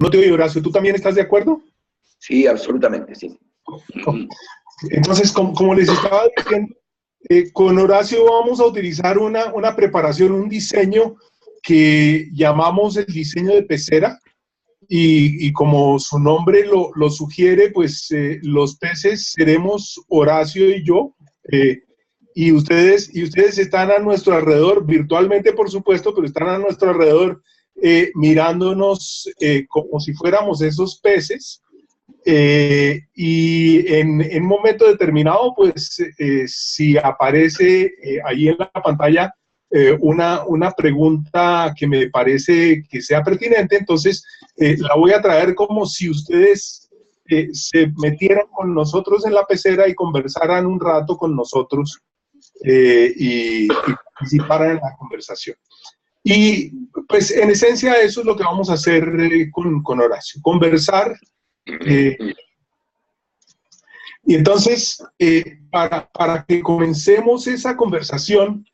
No te oigo, Horacio, ¿tú también estás de acuerdo? Sí, absolutamente, sí. Entonces, como les estaba diciendo, con Horacio vamos a utilizar una preparación, un diseño que llamamos el diseño de pecera, y como su nombre lo sugiere, pues los peces seremos Horacio y yo, y ustedes están a nuestro alrededor, virtualmente por supuesto, pero están a nuestro alrededor mirándonos como si fuéramos esos peces. Y en un momento determinado, pues si aparece ahí en la pantalla una pregunta que me parece que sea pertinente, entonces la voy a traer como si ustedes se metieran con nosotros en la pecera y conversaran un rato con nosotros y participaran en la conversación. Y pues en esencia eso es lo que vamos a hacer con Horacio, conversar. Y entonces, para que comencemos esa conversación,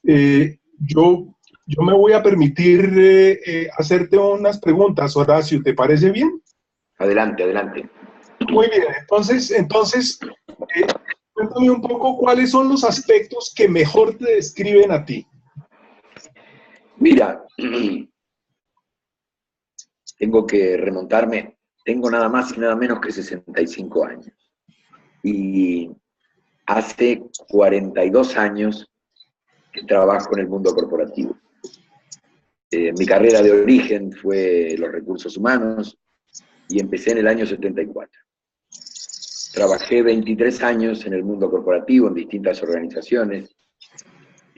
yo me voy a permitir hacerte unas preguntas, Horacio, ¿te parece bien? Adelante, adelante. Muy bien, entonces cuéntame un poco cuáles son los aspectos que mejor te describen a ti. Mira, tengo que remontarme, tengo nada más y nada menos que 65 años. Y hace 42 años que trabajo en el mundo corporativo. Mi carrera de origen fue los recursos humanos y empecé en el año 74. Trabajé 23 años en el mundo corporativo, en distintas organizaciones,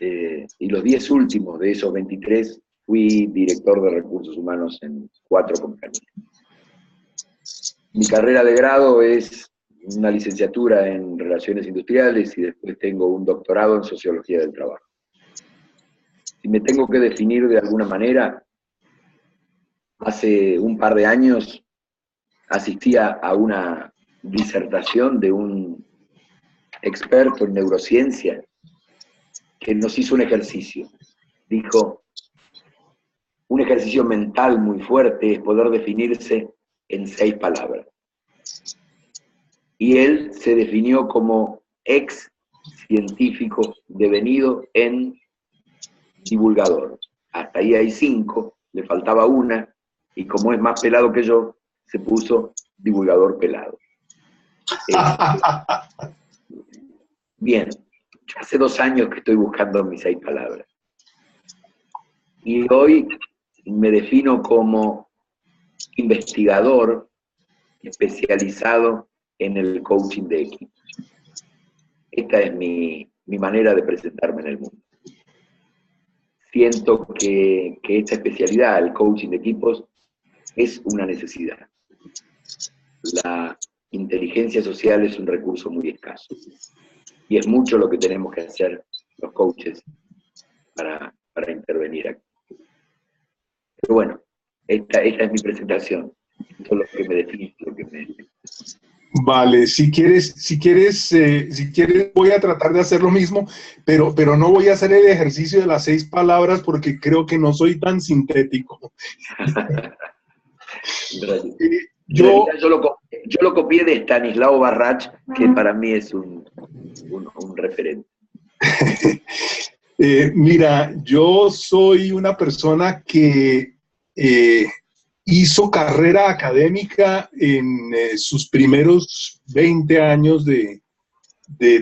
y los 10 últimos de esos 23 fui director de recursos humanos en 4 compañías. Mi carrera de grado es una licenciatura en Relaciones Industriales y después tengo un doctorado en Sociología del Trabajo. Si me tengo que definir de alguna manera, hace un par de años asistía a una disertación de un experto en neurociencia que nos hizo un ejercicio. Dijo, un ejercicio mental muy fuerte es poder definirse en 6 palabras. Y él se definió como ex científico devenido en divulgador. Hasta ahí hay 5, le faltaba una, y como es más pelado que yo, se puso divulgador pelado. Bien, yo hace 2 años que estoy buscando mis 6 palabras. Y hoy me defino como investigador especializado en el coaching de equipos. Esta es mi manera de presentarme en el mundo. Siento que esta especialidad, el coaching de equipos, es una necesidad. La inteligencia social es un recurso muy escaso. Y es mucho lo que tenemos que hacer los coaches para intervenir aquí. Pero bueno, esta es mi presentación. Esto es lo que me define, lo que me... Vale, si quieres, voy a tratar de hacer lo mismo, pero no voy a hacer el ejercicio de las 6 palabras porque creo que no soy tan sintético. Yo lo copié de Stanislao Barrach, que para mí es un referente. Mira, yo soy una persona que hizo carrera académica en sus primeros 20 años de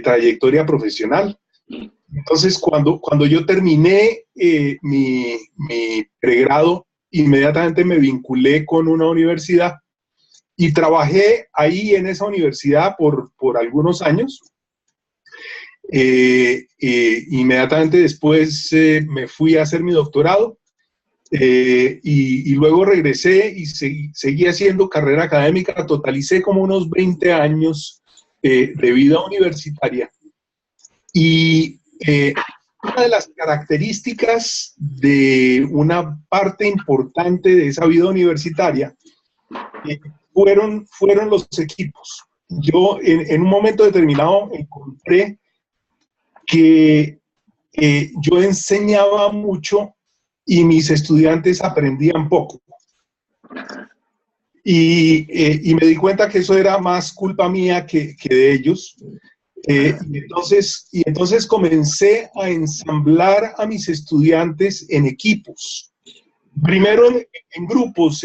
trayectoria profesional. Entonces, cuando yo terminé mi pregrado, inmediatamente me vinculé con una universidad y trabajé ahí en esa universidad por algunos años. Inmediatamente después me fui a hacer mi doctorado y luego regresé y seguí haciendo carrera académica. Totalicé como unos 20 años de vida universitaria. Y una de las características de una parte importante de esa vida universitaria fueron los equipos. Yo en un momento determinado encontré que yo enseñaba mucho y mis estudiantes aprendían poco. y me di cuenta que eso era más culpa mía que de ellos. Y entonces comencé a ensamblar a mis estudiantes en equipos. Primero en grupos,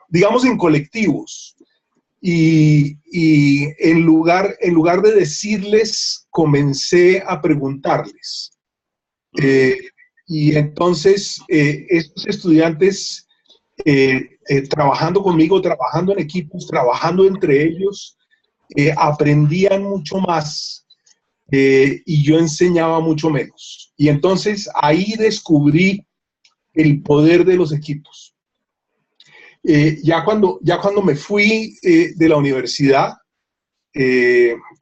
digamos en colectivos. Y en lugar de decirles, comencé a preguntarles. Y entonces estos estudiantes trabajando conmigo, trabajando en equipos, trabajando entre ellos, aprendían mucho más y yo enseñaba mucho menos. Y entonces ahí descubrí el poder de los equipos. Ya cuando me fui de la universidad,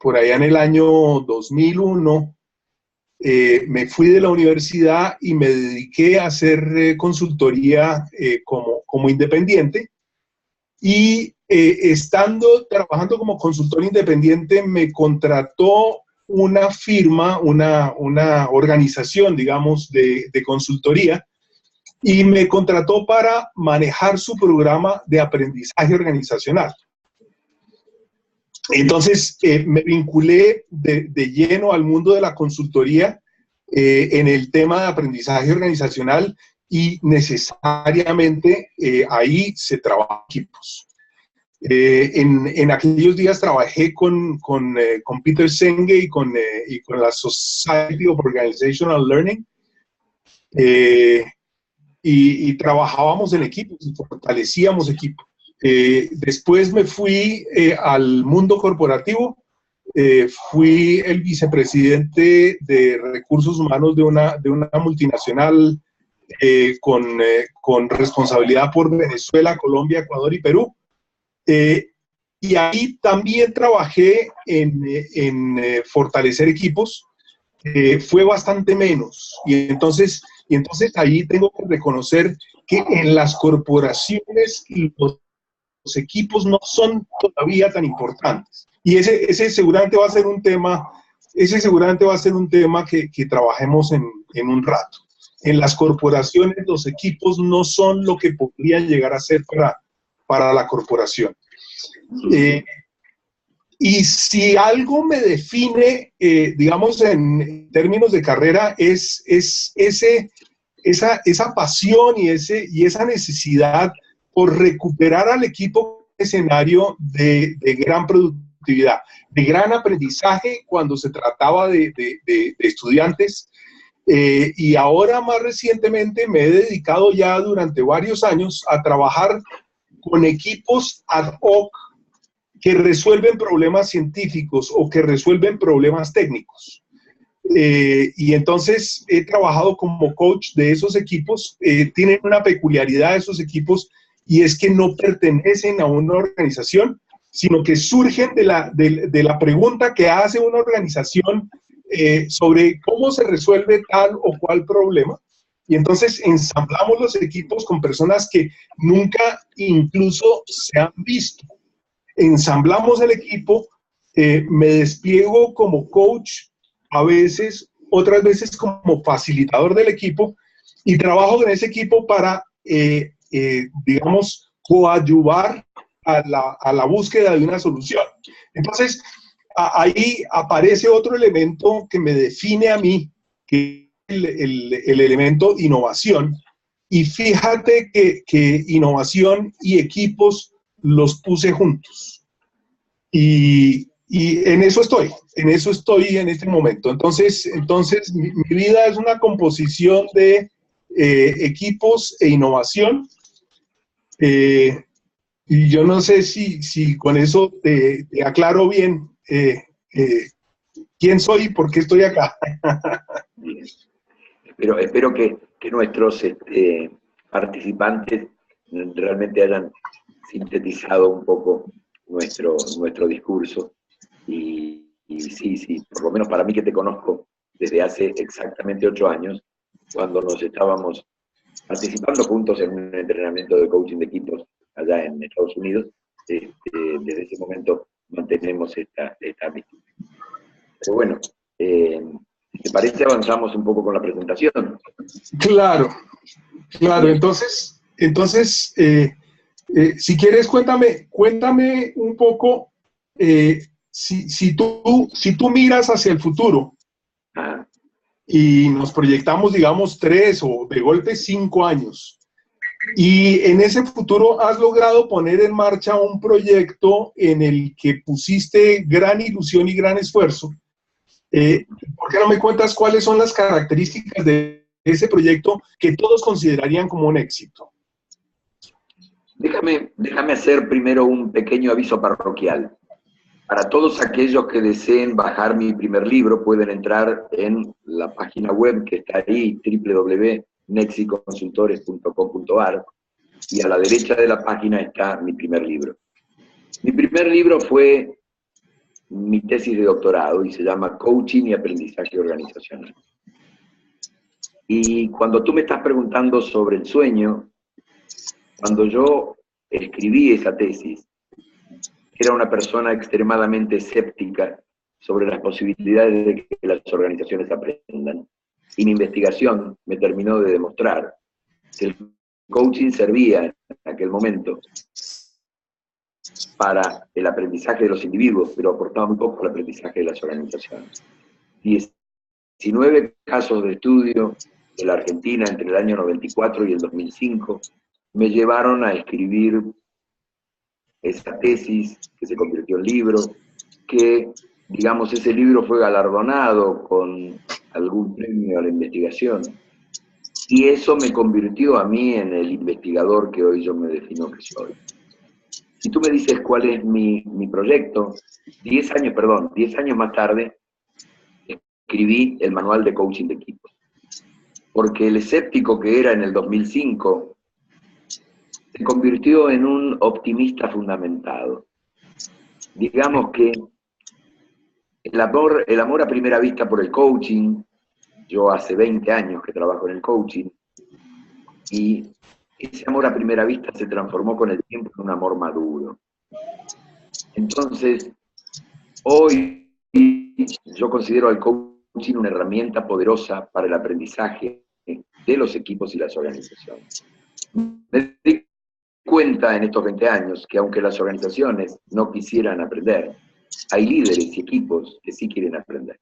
por allá en el año 2001, me fui de la universidad y me dediqué a hacer consultoría como independiente. Y trabajando como consultor independiente, me contrató una firma, una organización, digamos, de consultoría, y me contrató para manejar su programa de aprendizaje organizacional. Entonces, me vinculé de lleno al mundo de la consultoría en el tema de aprendizaje organizacional, y necesariamente ahí se trabaja equipos. En aquellos días trabajé con Peter Senge y con la Society of Organizational Learning, y trabajábamos en equipos y fortalecíamos equipos. Después me fui al mundo corporativo. Fui el vicepresidente de recursos humanos de una multinacional con responsabilidad por Venezuela, Colombia, Ecuador y Perú. Y ahí también trabajé en fortalecer equipos. Fue bastante menos. Y entonces ahí tengo que reconocer que en las corporaciones los equipos no son todavía tan importantes. Y ese seguramente va a ser un tema, que trabajemos en un rato. En las corporaciones los equipos no son lo que podrían llegar a ser para la corporación. Y si algo me define, digamos, en términos de carrera, es esa pasión y esa necesidad por recuperar al equipo escenario de gran productividad, de gran aprendizaje cuando se trataba de estudiantes. Y ahora, más recientemente, me he dedicado ya durante varios años a trabajar con equipos ad hoc que resuelven problemas científicos o que resuelven problemas técnicos. Y entonces he trabajado como coach de esos equipos. Tienen una peculiaridad esos equipos, y es que no pertenecen a una organización, sino que surgen de la pregunta que hace una organización sobre cómo se resuelve tal o cual problema. Y entonces ensamblamos los equipos con personas que nunca incluso se han visto. Ensamblamos el equipo, me despliego como coach a veces, otras veces como facilitador del equipo, y trabajo con ese equipo para, digamos, coadyuvar a la búsqueda de una solución. Entonces, ahí aparece otro elemento que me define a mí, que es el elemento innovación. Y fíjate que innovación y equipos los puse juntos. Y en eso estoy en este momento. Entonces mi vida es una composición de equipos e innovación. Y yo no sé si con eso te aclaro bien quién soy y por qué estoy acá. Espero que nuestros participantes realmente hayan sintetizado un poco nuestro discurso. Y sí, por lo menos para mí, que te conozco desde hace exactamente 8 años, cuando nos estábamos participando juntos en un entrenamiento de coaching de equipos allá en Estados Unidos, desde ese momento mantenemos esta amistad. Pero bueno, si te parece, avanzamos un poco con la presentación. Claro. Entonces Si quieres, cuéntame un poco, si tú miras hacia el futuro y nos proyectamos, digamos, 3 o de golpe 5 años, y en ese futuro has logrado poner en marcha un proyecto en el que pusiste gran ilusión y gran esfuerzo. ¿Por qué no me cuentas cuáles son las características de ese proyecto que todos considerarían como un éxito? Déjame hacer primero un pequeño aviso parroquial. Para todos aquellos que deseen bajar mi primer libro, pueden entrar en la página web que está ahí, www.nexiconsultores.com.ar, y a la derecha de la página está mi primer libro. Mi primer libro fue mi tesis de doctorado y se llama Coaching y Aprendizaje Organizacional. Y cuando tú me estás preguntando sobre el sueño, cuando yo escribí esa tesis, era una persona extremadamente escéptica sobre las posibilidades de que las organizaciones aprendan. Y mi investigación me terminó de demostrar que el coaching servía en aquel momento para el aprendizaje de los individuos, pero aportaba muy poco al aprendizaje de las organizaciones. 19 casos de estudio de la Argentina entre el año 94 y el 2005 me llevaron a escribir esa tesis que se convirtió en libro, que, digamos, ese libro fue galardonado con algún premio a la investigación. Y eso me convirtió a mí en el investigador que hoy yo me defino que soy. Si tú me dices cuál es mi proyecto, 10 años más tarde, escribí el manual de coaching de equipos. Porque el escéptico que era en el 2005 se convirtió en un optimista fundamentado. Digamos que el amor a primera vista por el coaching, yo hace 20 años que trabajo en el coaching, y ese amor a primera vista se transformó con el tiempo en un amor maduro. Entonces, hoy yo considero al coaching una herramienta poderosa para el aprendizaje de los equipos y las organizaciones. Me di cuenta en estos 20 años que aunque las organizaciones no quisieran aprender, hay líderes y equipos que sí quieren aprender.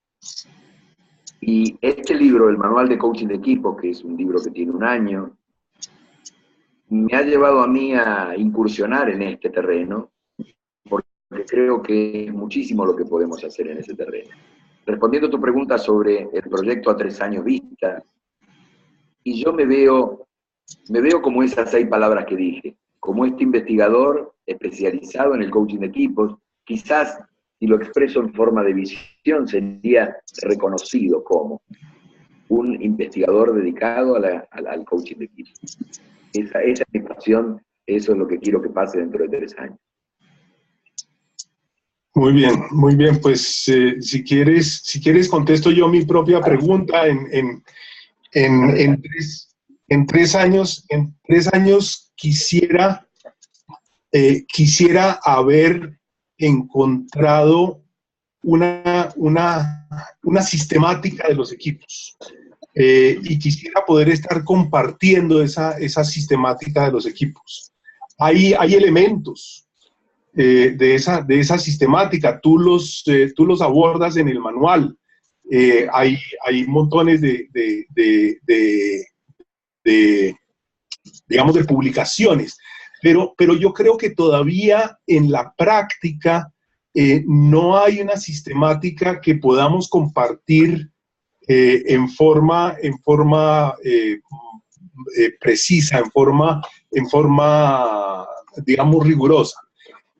Y este libro, el Manual de Coaching de Equipos, que es un libro que tiene 1 año, me ha llevado a mí a incursionar en este terreno, porque creo que es muchísimo lo que podemos hacer en ese terreno. Respondiendo a tu pregunta sobre el proyecto a 3 años vista, y yo me veo como esas 6 palabras que dije, como este investigador especializado en el coaching de equipos. Quizás, si lo expreso en forma de visión, sería reconocido como un investigador dedicado al coaching de equipos. Esa es mi pasión, eso es lo que quiero que pase dentro de 3 años. Muy bien, pues si quieres contesto yo mi propia pregunta en 3 años. En 3 años quisiera haber encontrado una sistemática de los equipos. Y quisiera poder estar compartiendo esa sistemática de los equipos. Hay elementos de esa sistemática, tú los abordas en el manual. Hay montones digamos, de publicaciones, pero yo creo que todavía en la práctica no hay una sistemática que podamos compartir en forma precisa, en forma, digamos, rigurosa.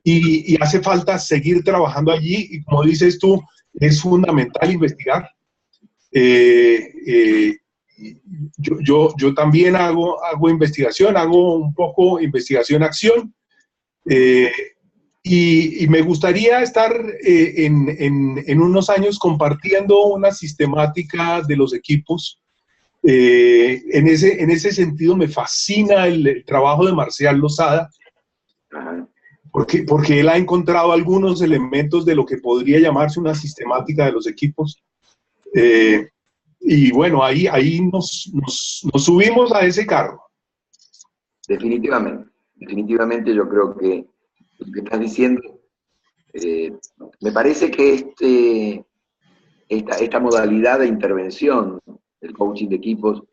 Y hace falta seguir trabajando allí, y como dices tú, es fundamental investigar. Yo también hago investigación, hago un poco investigación-acción, y me gustaría estar en unos años compartiendo una sistemática de los equipos. En ese sentido me fascina el trabajo de Marcial Losada, porque él ha encontrado algunos elementos de lo que podría llamarse una sistemática de los equipos. Y bueno, ahí nos subimos a ese carro. Definitivamente. definitivamente yo creo que lo que estás diciendo, me parece que esta modalidad de intervención del coaching de equipos,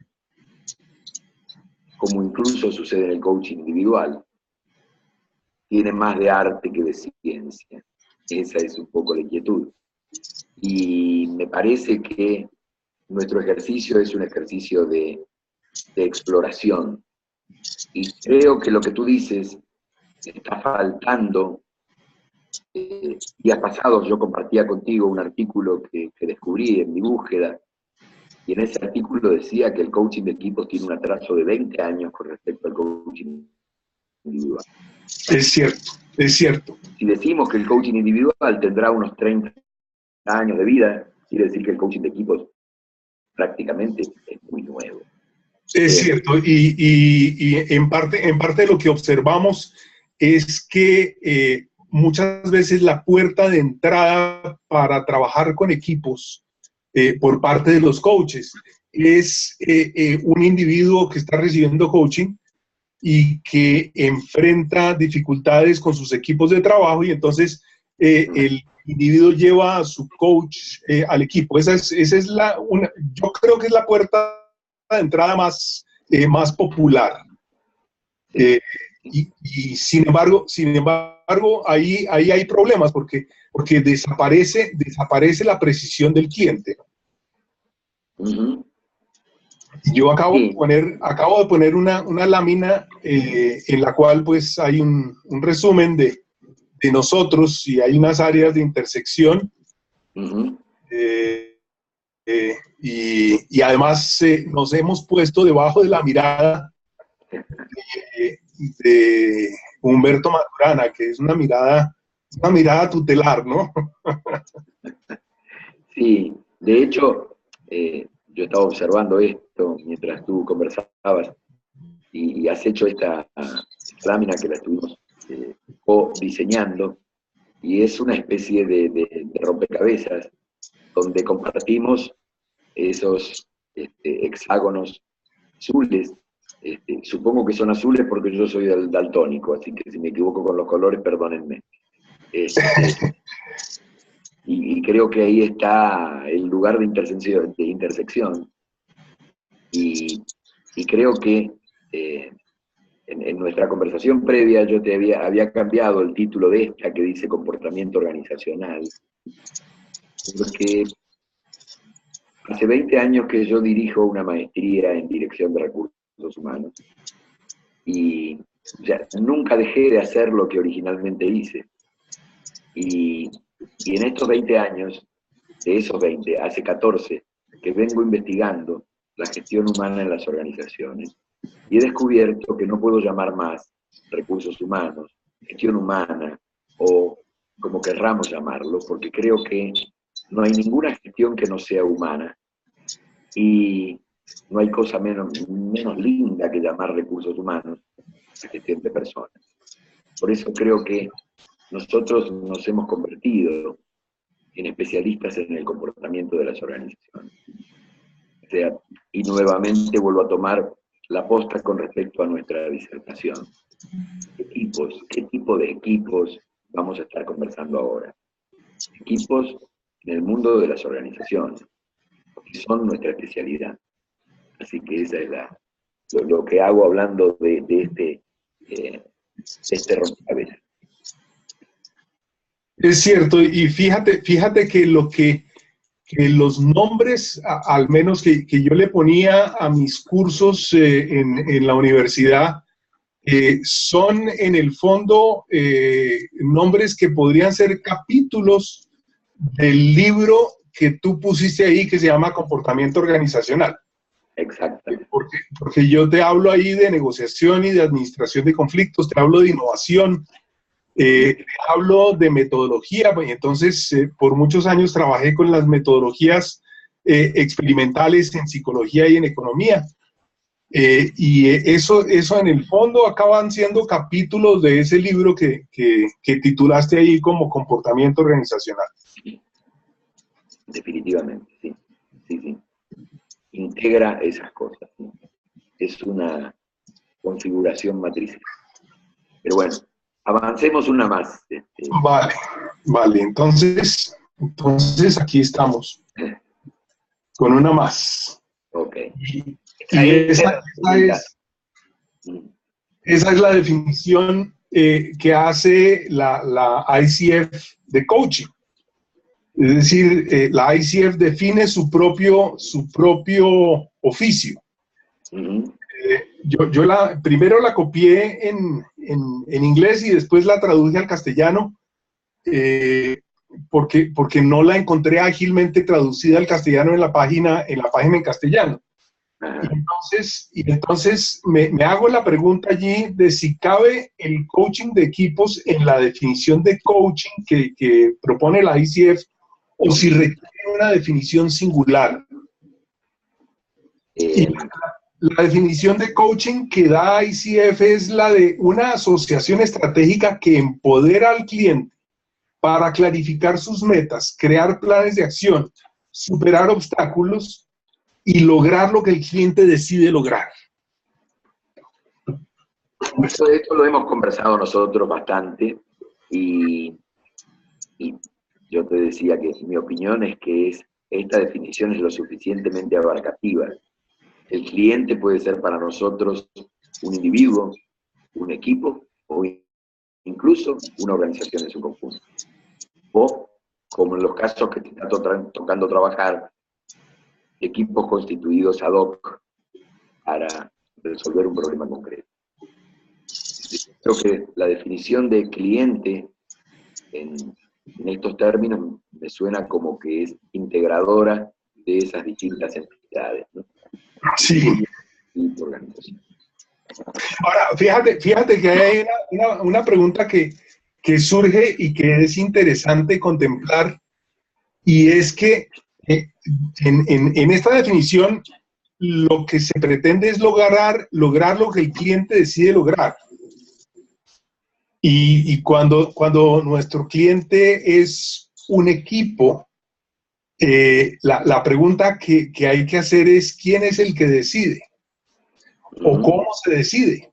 como incluso sucede en el coaching individual, tiene más de arte que de ciencia. Esa es un poco la inquietud. Y me parece que nuestro ejercicio es un ejercicio de exploración. Y creo que lo que tú dices está faltando. Días pasados yo compartía contigo un artículo que descubrí en mi búsqueda, y en ese artículo decía que el coaching de equipos tiene un atraso de 20 años con respecto al coaching individual. Es cierto, es cierto. Si decimos que el coaching individual tendrá unos 30 años de vida, quiere decir que el coaching de equipos prácticamente es muy nuevo. Es cierto, y en parte lo que observamos es que muchas veces la puerta de entrada para trabajar con equipos por parte de los coaches es un individuo que está recibiendo coaching y que enfrenta dificultades con sus equipos de trabajo, y entonces el individuo lleva a su coach al equipo. Esa es yo creo que es la puerta de entrada más popular. Y sin embargo, ahí hay problemas porque desaparece la precisión del cliente. Yo acabo de poner una lámina en la cual pues hay un resumen de nosotros, y hay unas áreas de intersección. Y además nos hemos puesto debajo de la mirada de Humberto Maturana, que es una mirada tutelar, ¿no? Sí, de hecho, yo estaba observando esto mientras tú conversabas, y has hecho esta lámina que la estuvimos diseñando, y es una especie de rompecabezas donde compartimos esos hexágonos azules. Supongo que son azules porque yo soy daltónico, así que si me equivoco con los colores, perdónenme. Y creo que ahí está el lugar de intersección. Y creo que en nuestra conversación previa yo te había cambiado el título de esta, que dice comportamiento organizacional, porque hace 20 años que yo dirijo una maestría en dirección de recursos humanos, y nunca dejé de hacer lo que originalmente hice. Y en estos 20 años, de esos 20, hace 14 que vengo investigando la gestión humana en las organizaciones, y he descubierto que no puedo llamar más recursos humanos, gestión humana, o como querramos llamarlo, porque creo que no hay ninguna gestión que no sea humana, y no hay cosa menos linda que llamar recursos humanos la gestión de personas. Por eso creo que nosotros nos hemos convertido en especialistas en el comportamiento de las organizaciones. O sea, y nuevamente vuelvo a tomar la posta con respecto a nuestra disertación. ¿Qué tipo de equipos vamos a estar conversando ahora? Equipos en el mundo de las organizaciones, que son nuestra especialidad. Así que esa es lo que hago hablando de este rompecabezas. Es cierto, y fíjate que los nombres, al menos que yo le ponía a mis cursos en la universidad, son en el fondo nombres que podrían ser capítulos del libro que tú pusiste ahí, que se llama Comportamiento Organizacional. Exacto. Porque yo te hablo ahí de negociación y de administración de conflictos, te hablo de innovación, te hablo de metodología, y entonces por muchos años trabajé con las metodologías experimentales en psicología y en economía. Y eso en el fondo acaban siendo capítulos de ese libro que titulaste ahí como Comportamiento Organizacional. Definitivamente, sí. Sí. Integra esas cosas, ¿sí? Es una configuración matriz. Pero bueno, avancemos una más. Vale, vale, entonces aquí estamos, con una más. Ok. Y esa es la definición que hace la ICF de coaching. Es decir, la ICF define su propio oficio. Yo primero la copié en inglés y después la traduje al castellano, porque no la encontré ágilmente traducida al castellano en la página en castellano. Y entonces me hago la pregunta allí de si cabe el coaching de equipos en la definición de coaching que propone la ICF, o si requiere una definición singular. Y la definición de coaching que da ICF es la de una asociación estratégica que empodera al cliente para clarificar sus metas, crear planes de acción, superar obstáculos y lograr lo que el cliente decide lograr. Esto lo hemos conversado nosotros bastante y yo te decía que mi opinión es que esta definición es lo suficientemente abarcativa. El cliente puede ser para nosotros un individuo, un equipo o incluso una organización en su conjunto. O, como en los casos que te está tocando trabajar, equipos constituidos ad hoc para resolver un problema concreto. Creo que la definición de cliente en estos términos me suena como que es integradora de esas distintas entidades, ¿no? Sí. Y organización. Ahora, fíjate que hay una pregunta que surge y que es interesante contemplar, y es que en esta definición lo que se pretende es lograr lo que el cliente decide lograr. Y cuando nuestro cliente es un equipo, la pregunta que hay que hacer es ¿quién es el que decide? ¿O cómo se decide?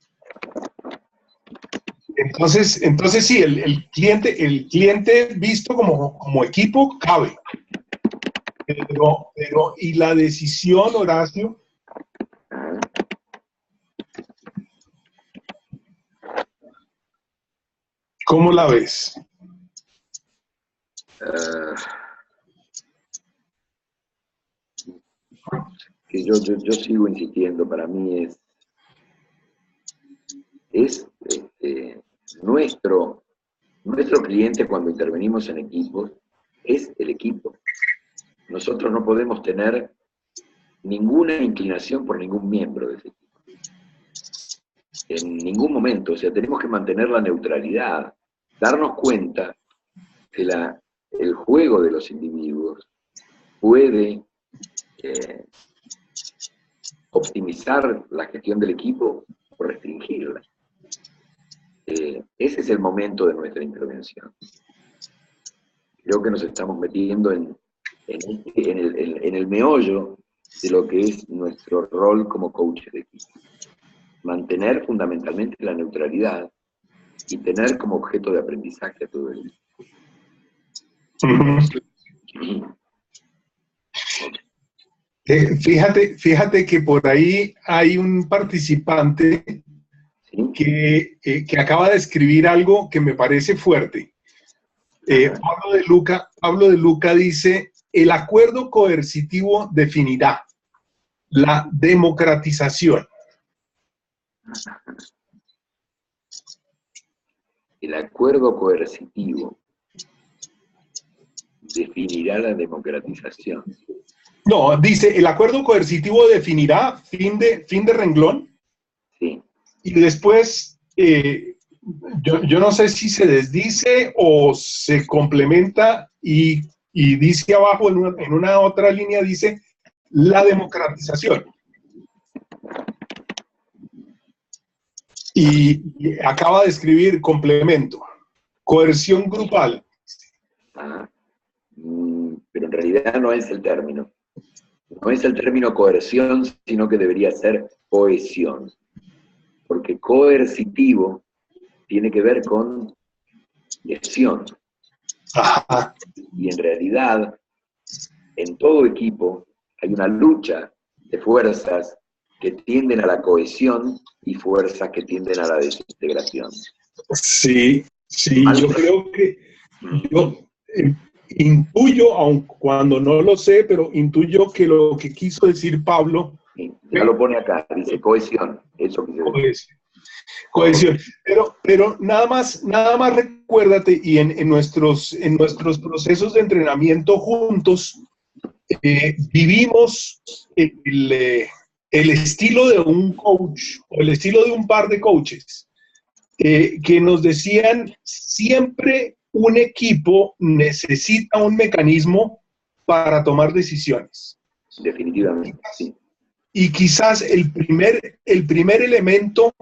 Entonces sí, el cliente visto como equipo cabe. Pero, ¿y la decisión, Horacio? ¿Cómo la ves? Que yo sigo insistiendo, para mí es nuestro cliente cuando intervenimos en equipos, es el equipo. Nosotros no podemos tener ninguna inclinación por ningún miembro de ese equipo. En ningún momento, o sea, tenemos que mantener la neutralidad, darnos cuenta que el juego de los individuos puede optimizar la gestión del equipo o restringirla. Ese es el momento de nuestra intervención. Creo que nos estamos metiendo en el meollo de lo que es nuestro rol como coach de equipo. Mantener fundamentalmente la neutralidad y tener como objeto de aprendizaje a todo el equipo. Fíjate que por ahí hay un participante que acaba de escribir algo que me parece fuerte. Pablo de Luca dice, el acuerdo coercitivo definirá la democratización. El acuerdo coercitivo definirá la democratización. No, dice, el acuerdo coercitivo definirá fin de renglón. Sí. Y después, yo no sé si se desdice o se complementa y dice abajo en una otra línea, dice la democratización. Y acaba de escribir complemento, coerción grupal. Pero en realidad no es el término. No es el término coerción, sino que debería ser cohesión. Porque coercitivo tiene que ver con lesión. Ajá. Y en realidad, en todo equipo hay una lucha de fuerzas que tienden a la cohesión y fuerzas que tienden a la desintegración. Sí, sí, yo creo que yo intuyo, aun cuando no lo sé, pero intuyo que lo que quiso decir Pablo Ya lo pone acá, dice cohesión, eso que se cohesión. Cohesión. Pero nada más recuérdate, y en nuestros procesos de entrenamiento juntos, vivimos el estilo de un coach o el estilo de un par de coaches que nos decían siempre un equipo necesita un mecanismo para tomar decisiones. Definitivamente, sí. Y quizás el primer elemento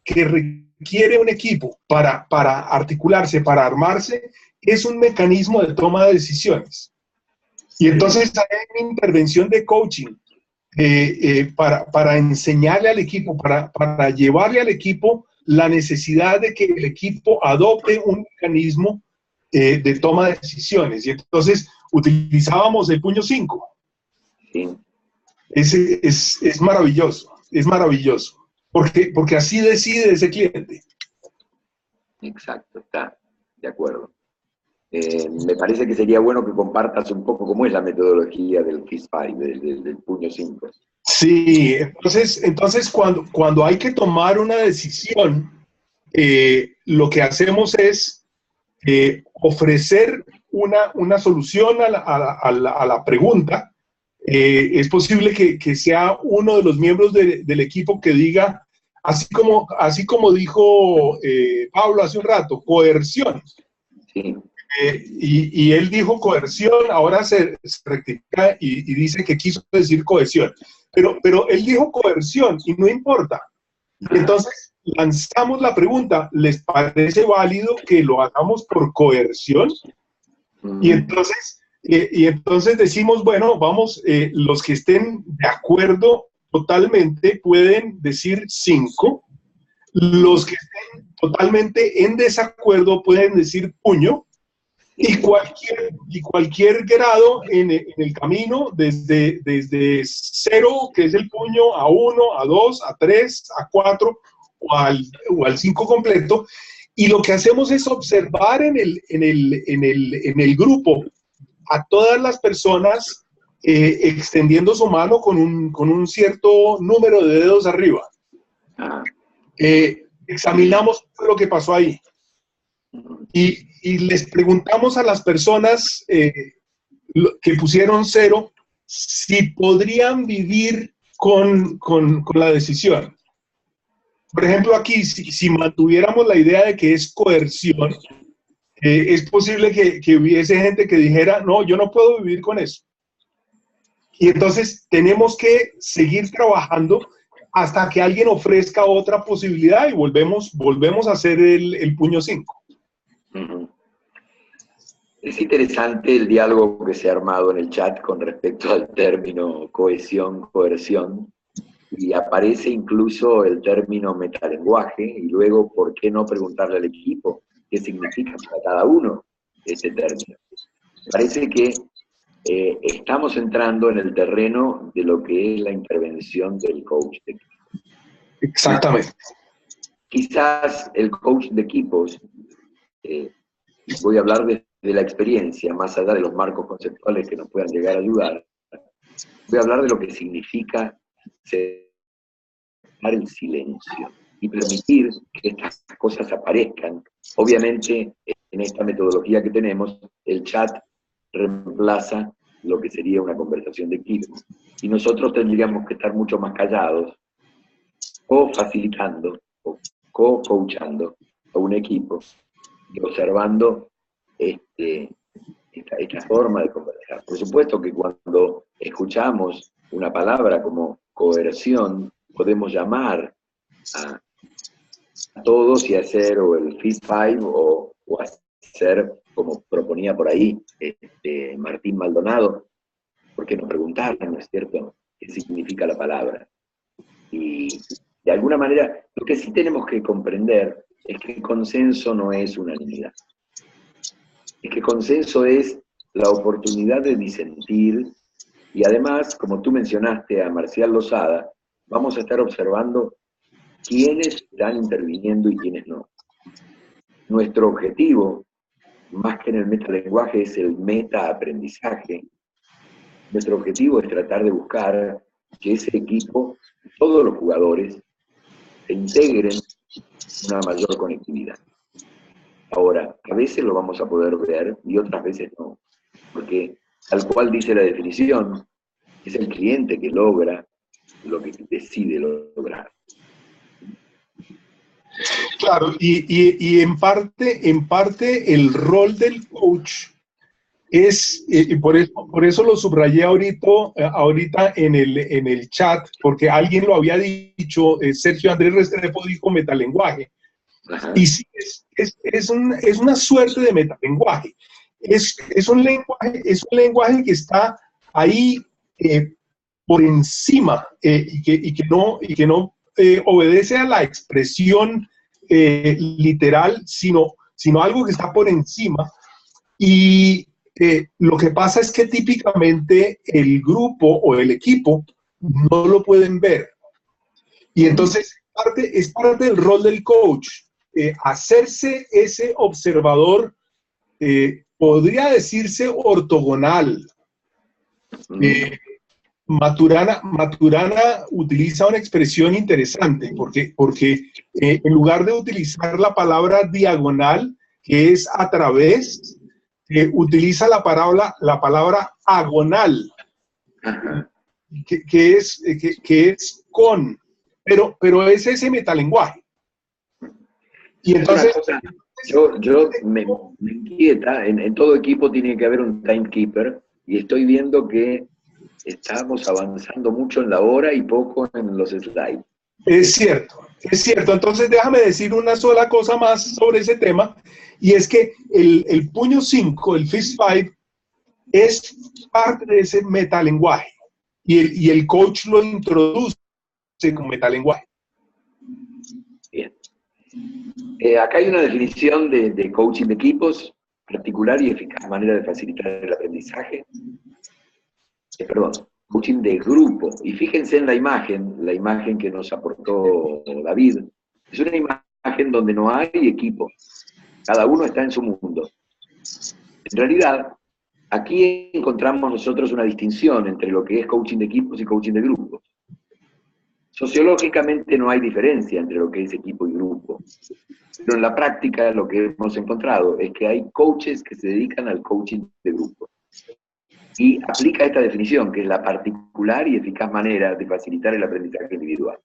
que requiere un equipo para articularse, para armarse, es un mecanismo de toma de decisiones. Y entonces hay una intervención de coaching para enseñarle al equipo, para llevarle al equipo la necesidad de que el equipo adopte un mecanismo de toma de decisiones. Y entonces utilizábamos el puño 5. Sí. Es maravilloso, es maravilloso, porque así decide ese cliente. Exacto, está de acuerdo. Me parece que sería bueno que compartas un poco cómo es la metodología del Fist Fight, del puño 5. Sí, entonces cuando hay que tomar una decisión, lo que hacemos es ofrecer una solución a la pregunta. Es posible que sea uno de los miembros del equipo que diga, así como dijo Pablo hace un rato, coerción. Sí. Y él dijo coerción, ahora se rectifica y dice que quiso decir cohesión. Pero él dijo coerción y no importa. Entonces lanzamos la pregunta, ¿les parece válido que lo hagamos por coerción? Y entonces decimos, bueno, vamos, los que estén de acuerdo totalmente pueden decir 5, los que estén totalmente en desacuerdo pueden decir puño, y cualquier grado en el camino, desde 0, que es el puño, a 1, a 2, a 3, a 4 o al 5 completo. Y lo que hacemos es observar en el grupo a todas las personas extendiendo su mano con un cierto número de dedos arriba. Examinamos lo que pasó ahí. Y les preguntamos a las personas que pusieron 0 si podrían vivir con la decisión. Por ejemplo, aquí, si mantuviéramos la idea de que es coerción, es posible que hubiese gente que dijera, no, yo no puedo vivir con eso. Y entonces tenemos que seguir trabajando hasta que alguien ofrezca otra posibilidad y volvemos a hacer el puño 5. Es interesante el diálogo que se ha armado en el chat con respecto al término cohesión, coerción, y aparece incluso el término metalenguaje, y luego, ¿por qué no preguntarle al equipo qué significa para cada uno este término? Parece que estamos entrando en el terreno de lo que es la intervención del coach de equipo. Exactamente. Quizás el coach de equipos, voy a hablar de la experiencia, más allá de los marcos conceptuales que nos puedan llegar a ayudar, voy a hablar de lo que significa ser el silencio y permitir que estas cosas aparezcan. Obviamente, en esta metodología que tenemos, el chat reemplaza lo que sería una conversación de equipo. Y nosotros tendríamos que estar mucho más callados, o facilitando, o co-coachando a un equipo, y observando esta forma de conversar. Por supuesto que cuando escuchamos una palabra como coerción, podemos llamar a todos y hacer o el Fist Five o hacer, como proponía por ahí Martín Maldonado, porque nos preguntaron, ¿no es cierto?, qué significa la palabra. Y de alguna manera, lo que sí tenemos que comprender es que el consenso no es unanimidad. Es que consenso es la oportunidad de disentir, y además, como tú mencionaste a Marcial Losada, vamos a estar observando quiénes están interviniendo y quiénes no. Nuestro objetivo, más que en el metalenguaje, es el metaaprendizaje. Nuestro objetivo es tratar de buscar que ese equipo, todos los jugadores, se integren en una mayor conectividad. Ahora, a veces lo vamos a poder ver y otras veces no, porque tal cual dice la definición, es el cliente que logra lo que decide lograr. Claro, y en parte el rol del coach es, y por eso lo subrayé ahorita en el chat, porque alguien lo había dicho, Sergio Andrés Restrepo dijo metalenguaje. Ajá. Y sí, es una suerte de metalenguaje. Es un lenguaje que está ahí por encima y que no obedece a la expresión literal, sino algo que está por encima. Y lo que pasa es que típicamente el grupo o el equipo no lo pueden ver. Y entonces es parte del rol del coach, hacerse ese observador, podría decirse ortogonal. Maturana utiliza una expresión interesante porque en lugar de utilizar la palabra diagonal, que es a través, utiliza la palabra agonal, que es con, pero es ese metalenguaje. Y entonces... Yo me inquieta, en todo equipo tiene que haber un timekeeper, y estoy viendo que estamos avanzando mucho en la hora y poco en los slides. Es cierto. Entonces déjame decir una sola cosa más sobre ese tema, y es que el puño 5, el fist 5, es parte de ese metalenguaje, y el coach lo introduce como metalenguaje. Bien. Acá hay una definición de coaching de equipos, particular y eficaz manera de facilitar el aprendizaje. Coaching de grupo. Y fíjense en la imagen que nos aportó David. Es una imagen donde no hay equipo. Cada uno está en su mundo. En realidad, aquí encontramos nosotros una distinción entre lo que es coaching de equipos y coaching de grupos. Sociológicamente no hay diferencia entre lo que es equipo y grupo. Pero en la práctica lo que hemos encontrado es que hay coaches que se dedican al coaching de grupo. Y aplica esta definición, que es la particular y eficaz manera de facilitar el aprendizaje individual.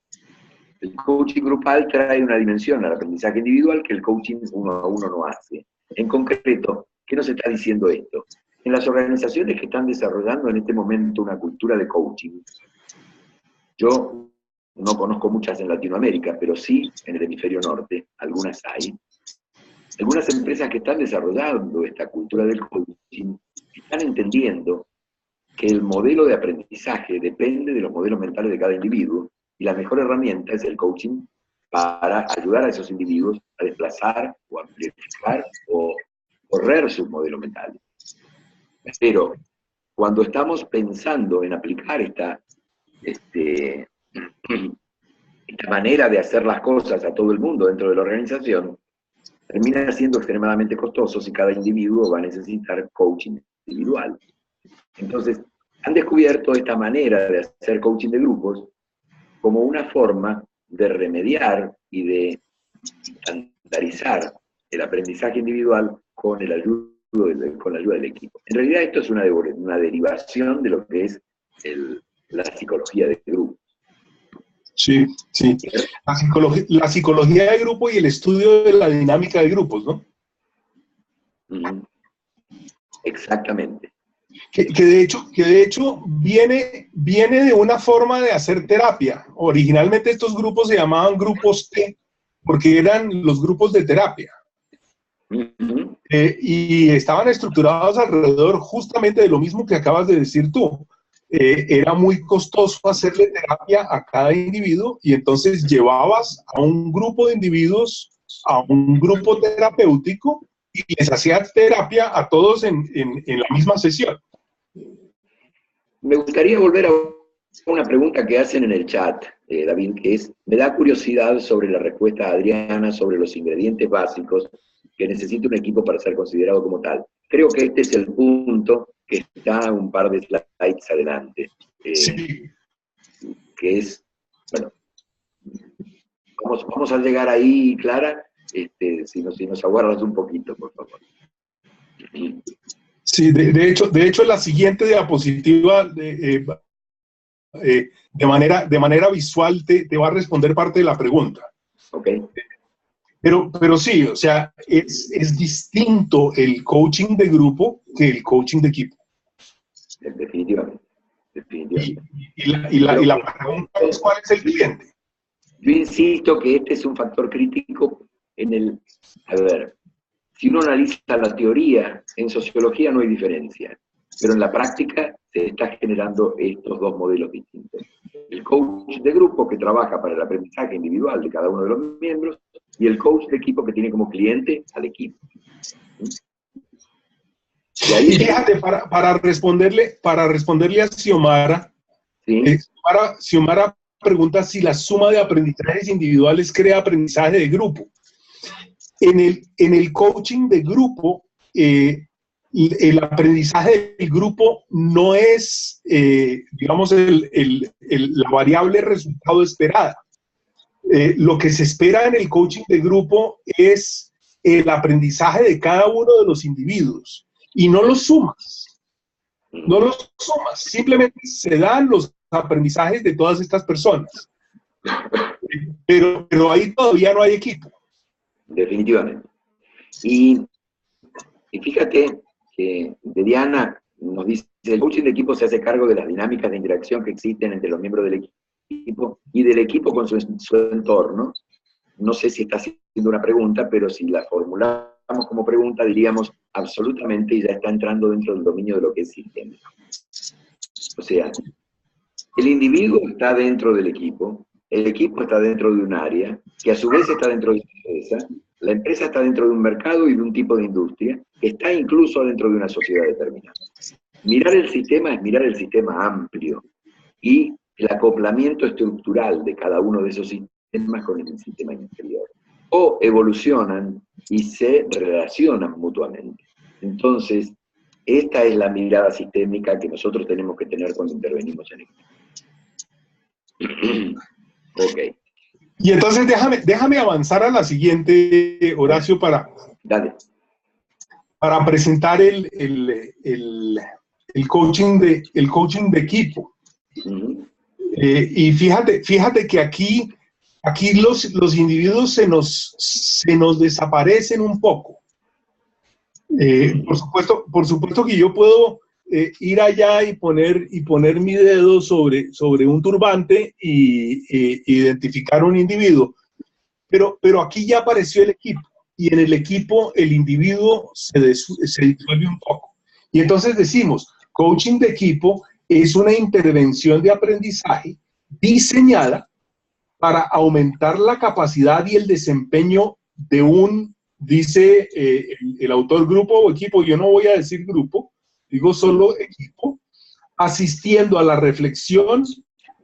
El coaching grupal trae una dimensión al aprendizaje individual que el coaching uno a uno no hace. En concreto, ¿qué nos está diciendo esto? En las organizaciones que están desarrollando en este momento una cultura de coaching, yo no conozco muchas en Latinoamérica, pero sí en el hemisferio norte, algunas hay. Algunas empresas que están desarrollando esta cultura del coaching están entendiendo que el modelo de aprendizaje depende de los modelos mentales de cada individuo, y la mejor herramienta es el coaching para ayudar a esos individuos a desplazar o amplificar o correr sus modelos mentales. Pero cuando estamos pensando en aplicar esta manera de hacer las cosas a todo el mundo dentro de la organización, termina siendo extremadamente costoso si cada individuo va a necesitar coaching individual. Entonces, han descubierto esta manera de hacer coaching de grupos como una forma de remediar y de estandarizar el aprendizaje individual con la ayuda del equipo. En realidad esto es una derivación de lo que es la psicología de grupo. Sí. La psicología de grupo y el estudio de la dinámica de grupos, ¿no? Exactamente. Que de hecho viene de una forma de hacer terapia. Originalmente estos grupos se llamaban grupos T, porque eran los grupos de terapia. Y estaban estructurados alrededor justamente de lo mismo que acabas de decir tú. Era muy costoso hacerle terapia a cada individuo, y entonces llevabas a un grupo de individuos a un grupo terapéutico y les hacía terapia a todos en la misma sesión. Me gustaría volver a una pregunta que hacen en el chat, David, que es, me da curiosidad sobre la respuesta de Adriana sobre los ingredientes básicos que necesita un equipo para ser considerado como tal. Creo que este es el punto que está un par de slides adelante. Sí. Que es, bueno, vamos a llegar ahí, Clara, si nos aguardas un poquito, por favor. Sí, de hecho la siguiente diapositiva de manera visual te va a responder parte de la pregunta. Ok. Pero sí, o sea, es distinto el coaching de grupo que el coaching de equipo. Definitivamente. Y la pregunta es, ¿cuál es el cliente? Yo insisto que este es un factor crítico en el... A ver, si uno analiza la teoría, en sociología no hay diferencia, pero en la práctica se está generando estos dos modelos distintos. El coach de grupo que trabaja para el aprendizaje individual de cada uno de los miembros y el coach de equipo que tiene como cliente al equipo. Y fíjate, para responderle a Xiomara, ¿sí? Xiomara pregunta si la suma de aprendizajes individuales crea aprendizaje de grupo. En el coaching de grupo, el aprendizaje del grupo no es, digamos, la variable resultado esperada. Lo que se espera en el coaching de grupo es el aprendizaje de cada uno de los individuos. Y no los sumas, simplemente se dan los aprendizajes de todas estas personas. Pero ahí todavía no hay equipo. Definitivamente. Y fíjate que Diana nos dice, el coaching de equipo se hace cargo de las dinámicas de interacción que existen entre los miembros del equipo y del equipo con su entorno. No sé si está haciendo una pregunta, pero si la formulamos como pregunta, diríamos absolutamente, y ya está entrando dentro del dominio de lo que es sistema. O sea, el individuo está dentro del equipo, el equipo está dentro de un área, que a su vez está dentro de la empresa está dentro de un mercado y de un tipo de industria, que está incluso dentro de una sociedad determinada. Mirar el sistema es mirar el sistema amplio, y el acoplamiento estructural de cada uno de esos sistemas con el sistema interior. O evolucionan y se relacionan mutuamente. Entonces, esta es la mirada sistémica que nosotros tenemos que tener cuando intervenimos en esto. Ok. Y entonces déjame avanzar a la siguiente, Horacio, para presentar el coaching de equipo. Y fíjate que aquí los individuos se nos desaparecen un poco. Por supuesto que yo puedo ir allá y poner mi dedo sobre un turbante y identificar un individuo. Pero aquí ya apareció el equipo, y en el equipo el individuo se disuelve un poco. Y entonces decimos, coaching de equipo es una intervención de aprendizaje diseñada para aumentar la capacidad y el desempeño de dice el autor, grupo o equipo, yo no voy a decir grupo, digo solo equipo, asistiendo a la reflexión,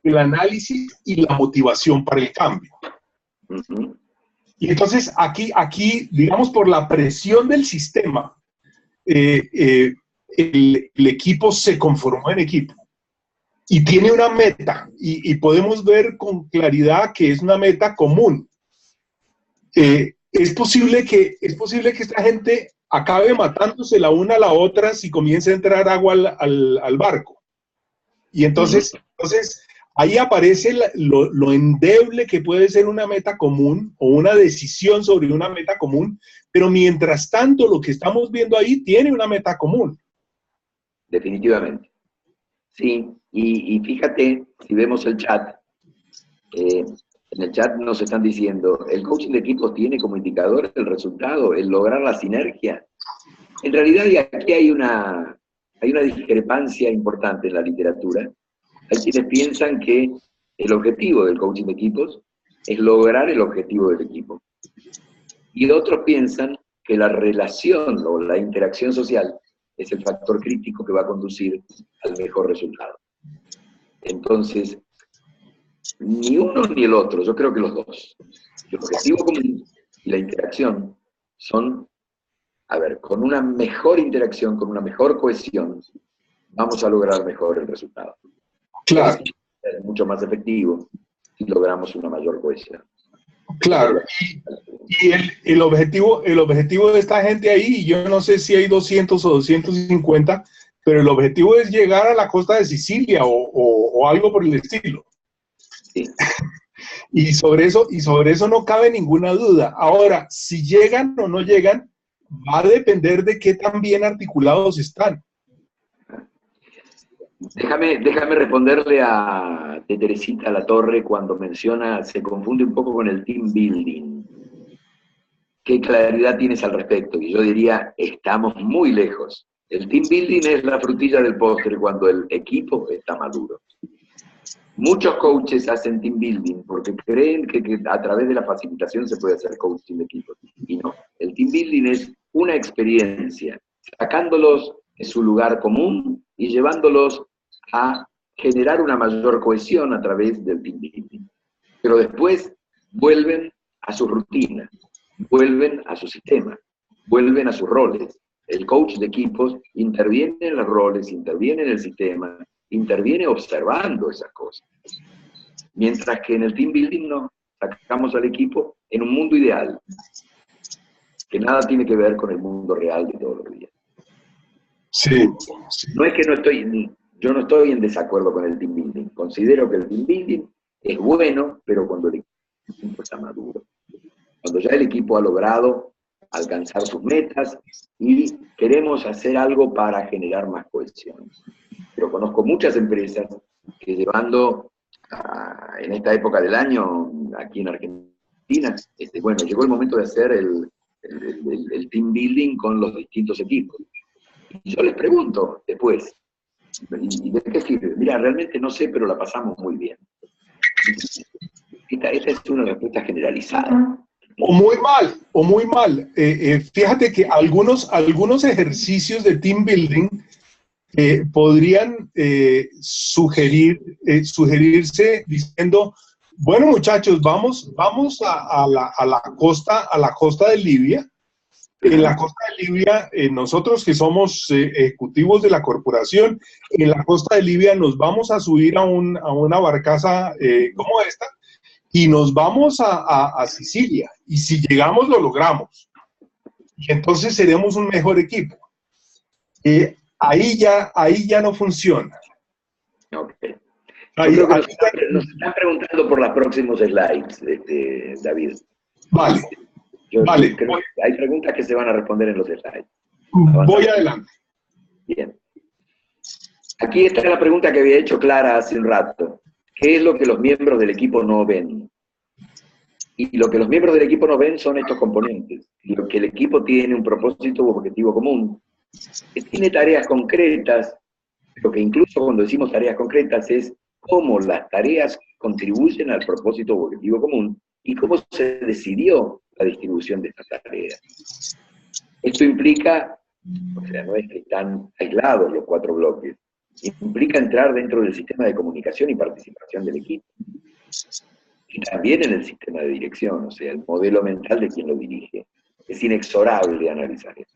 el análisis y la motivación para el cambio. Y entonces aquí, digamos, por la presión del sistema, el equipo se conformó en equipo y tiene una meta, y podemos ver con claridad que es una meta común. Es posible que esta gente acabe matándose la una a la otra si comienza a entrar agua al barco. Y entonces ahí aparece lo endeble que puede ser una meta común o una decisión sobre una meta común, pero mientras tanto lo que estamos viendo ahí tiene una meta común. Definitivamente. Sí, y fíjate, si vemos el chat, en el chat nos están diciendo, el coaching de equipos tiene como indicador el resultado, el lograr la sinergia. En realidad aquí hay una discrepancia importante en la literatura. Hay quienes piensan que el objetivo del coaching de equipos es lograr el objetivo del equipo. Y otros piensan que la relación o la interacción social es el factor crítico que va a conducir al mejor resultado. Entonces, ni uno ni el otro, yo creo que los dos. El objetivo común y la interacción son, a ver, con una mejor interacción, con una mejor cohesión, vamos a lograr mejor el resultado. Claro. Es mucho más efectivo si logramos una mayor cohesión. Claro. Y el objetivo de esta gente ahí, yo no sé si hay 200 o 250, pero el objetivo es llegar a la costa de Sicilia o algo por el estilo. Sí. Y sobre eso no cabe ninguna duda. Ahora, si llegan o no llegan, va a depender de qué tan bien articulados están. Déjame responderle a Teresita Latorre cuando menciona, se confunde un poco con el team building. ¿Qué claridad tienes al respecto? Y yo diría, estamos muy lejos. El team building es la frutilla del postre cuando el equipo está maduro. Muchos coaches hacen team building porque creen que a través de la facilitación se puede hacer coaching de equipos. Y no, el team building es una experiencia, sacándolos de su lugar común y llevándolos a generar una mayor cohesión a través del team building. Pero después vuelven a su rutina, vuelven a su sistema, vuelven a sus roles. El coach de equipos interviene en los roles, interviene en el sistema, interviene observando esas cosas. Mientras que en el team building no, sacamos al equipo en un mundo ideal, que nada tiene que ver con el mundo real de todos los días. Sí. No es que yo no estoy en desacuerdo con el team building. Considero que el team building es bueno, pero cuando el equipo está maduro. Cuando ya el equipo ha logrado alcanzar sus metas y queremos hacer algo para generar más cohesión. Pero conozco muchas empresas que llevando, en esta época del año, aquí en Argentina, bueno, llegó el momento de hacer el team building con los distintos equipos. Y yo les pregunto después, ¿y de qué sirve? Mira, realmente no sé, pero la pasamos muy bien. Esta es una respuesta generalizada. O muy mal. Fíjate que algunos ejercicios de team building podrían sugerirse diciendo, bueno muchachos, vamos a la costa de Libia. En la costa de Libia, nosotros que somos ejecutivos de la corporación, en la costa de Libia nos vamos a subir a una barcaza como esta y nos vamos a Sicilia. Y si llegamos, lo logramos. Y entonces seremos un mejor equipo. Ahí ya no funciona. Okay. Nos están preguntando por los próximos slides, David. Vale. Vale. Creo que hay preguntas que se van a responder en los slides. Voy adelante. Bien. Aquí está la pregunta que había hecho Clara hace un rato. ¿Qué es lo que los miembros del equipo no ven? Y lo que los miembros del equipo no ven son estos componentes. Lo que el equipo tiene un propósito u objetivo común, que tiene tareas concretas, pero que incluso cuando decimos tareas concretas es cómo las tareas contribuyen al propósito u objetivo común y cómo se decidió la distribución de estas tareas. Esto implica, o sea, no es que están aislados los 4 bloques, implica entrar dentro del sistema de comunicación y participación del equipo. Y también en el sistema de dirección, o sea, el modelo mental de quien lo dirige. Es inexorable analizar eso.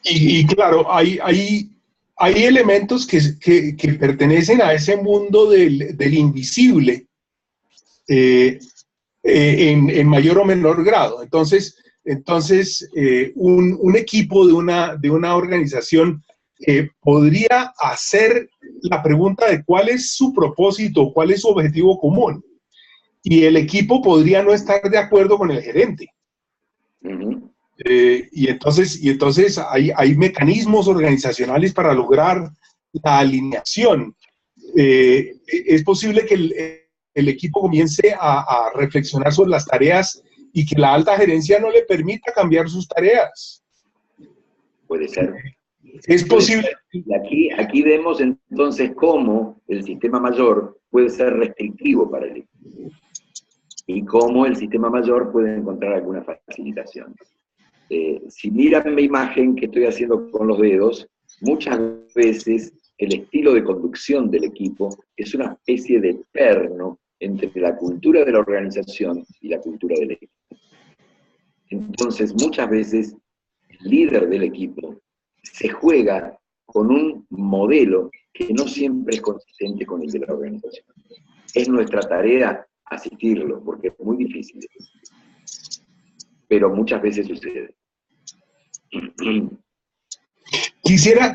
Y claro, hay elementos que pertenecen a ese mundo del invisible en mayor o menor grado. Entonces un equipo de una organización podría hacer la pregunta de cuál es su propósito, cuál es su objetivo común. Y el equipo podría no estar de acuerdo con el gerente. Y entonces hay mecanismos organizacionales para lograr la alineación. Es posible que el equipo comience a reflexionar sobre las tareas y que la alta gerencia no le permita cambiar sus tareas. Puede ser. Es posible. Y aquí vemos entonces cómo el sistema mayor puede ser restrictivo para el equipo y cómo el sistema mayor puede encontrar alguna facilitación. Si miran mi imagen que estoy haciendo con los dedos, muchas veces el estilo de conducción del equipo es una especie de perno entre la cultura de la organización y la cultura del equipo. Entonces, muchas veces, el líder del equipo se juega con un modelo que no siempre es consistente con el de la organización. Es nuestra tarea asistirlo, porque es muy difícil. Pero muchas veces sucede.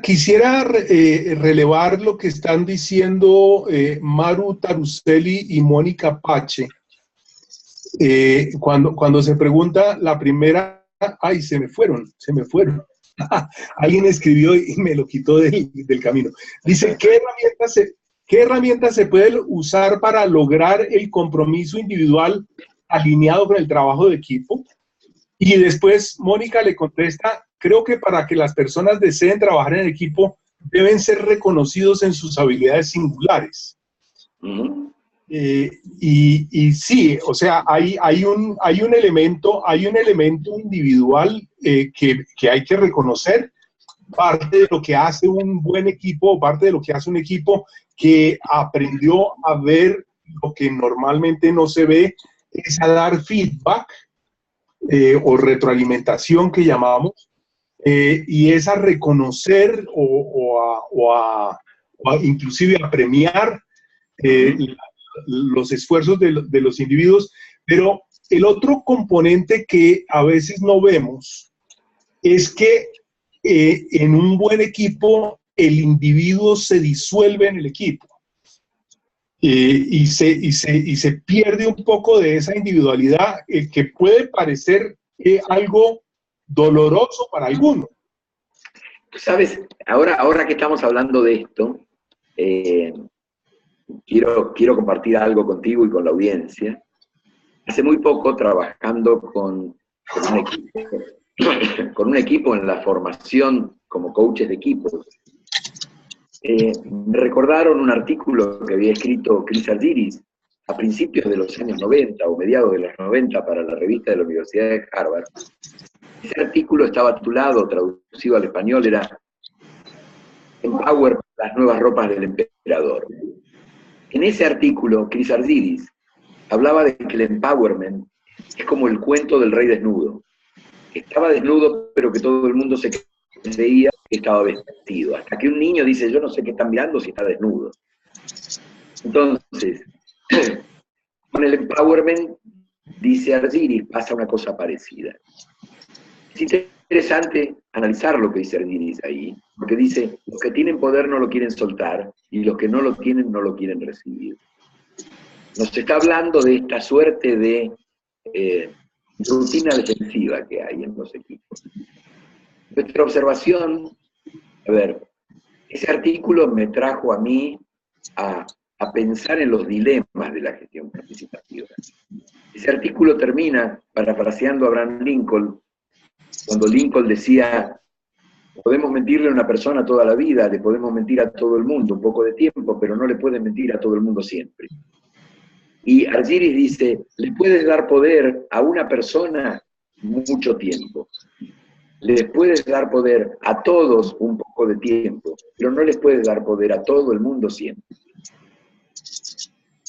Quisiera relevar lo que están diciendo Maru Taruselli y Mónica Pache. Cuando se pregunta la primera, ¡ay, se me fueron! Alguien escribió y me lo quitó del camino. Dice, ¿qué herramientas se pueden usar para lograr el compromiso individual alineado con el trabajo de equipo? Y después Mónica le contesta, creo que para que las personas deseen trabajar en equipo, deben ser reconocidos en sus habilidades singulares. Y sí, o sea, hay un elemento individual que hay que reconocer, parte de lo que hace un buen equipo, parte de lo que hace un equipo que aprendió a ver lo que normalmente no se ve, es a dar feedback o retroalimentación que llamamos, y es a reconocer o inclusive a premiar los esfuerzos de los individuos, pero el otro componente que a veces no vemos es que en un buen equipo el individuo se disuelve en el equipo y se pierde un poco de esa individualidad que puede parecer algo doloroso para algunos. ¿Sabes? Ahora que estamos hablando de esto, quiero compartir algo contigo y con la audiencia. Hace muy poco, trabajando con un equipo en la formación como coaches de equipos, me recordaron un artículo que había escrito Chris Argyris a principios de los años 90 o mediados de los 90 para la revista de la Universidad de Harvard. Ese artículo estaba titulado, traducido al español, era Empower, las nuevas ropas del emperador. En ese artículo, Chris Argyris hablaba de que el empowerment es como el cuento del rey desnudo. Estaba desnudo, pero que todo el mundo se creía que estaba vestido. Hasta que un niño dice, yo no sé qué están mirando si está desnudo. Entonces, con el empowerment, dice Argyris, pasa una cosa parecida. Es interesante analizar lo que dice Argyris ahí, porque dice, los que tienen poder no lo quieren soltar, y los que no lo tienen no lo quieren recibir. Nos está hablando de esta suerte de rutina defensiva que hay en los equipos. Nuestra observación, a ver, ese artículo me trajo a mí a pensar en los dilemas de la gestión participativa. Ese artículo termina parafraseando a Abraham Lincoln, cuando Lincoln decía, podemos mentirle a una persona toda la vida, le podemos mentir a todo el mundo un poco de tiempo, pero no le pueden mentir a todo el mundo siempre. Y Argyris dice, le puedes dar poder a una persona mucho tiempo. Les puedes dar poder a todos un poco de tiempo, pero no les puedes dar poder a todo el mundo siempre.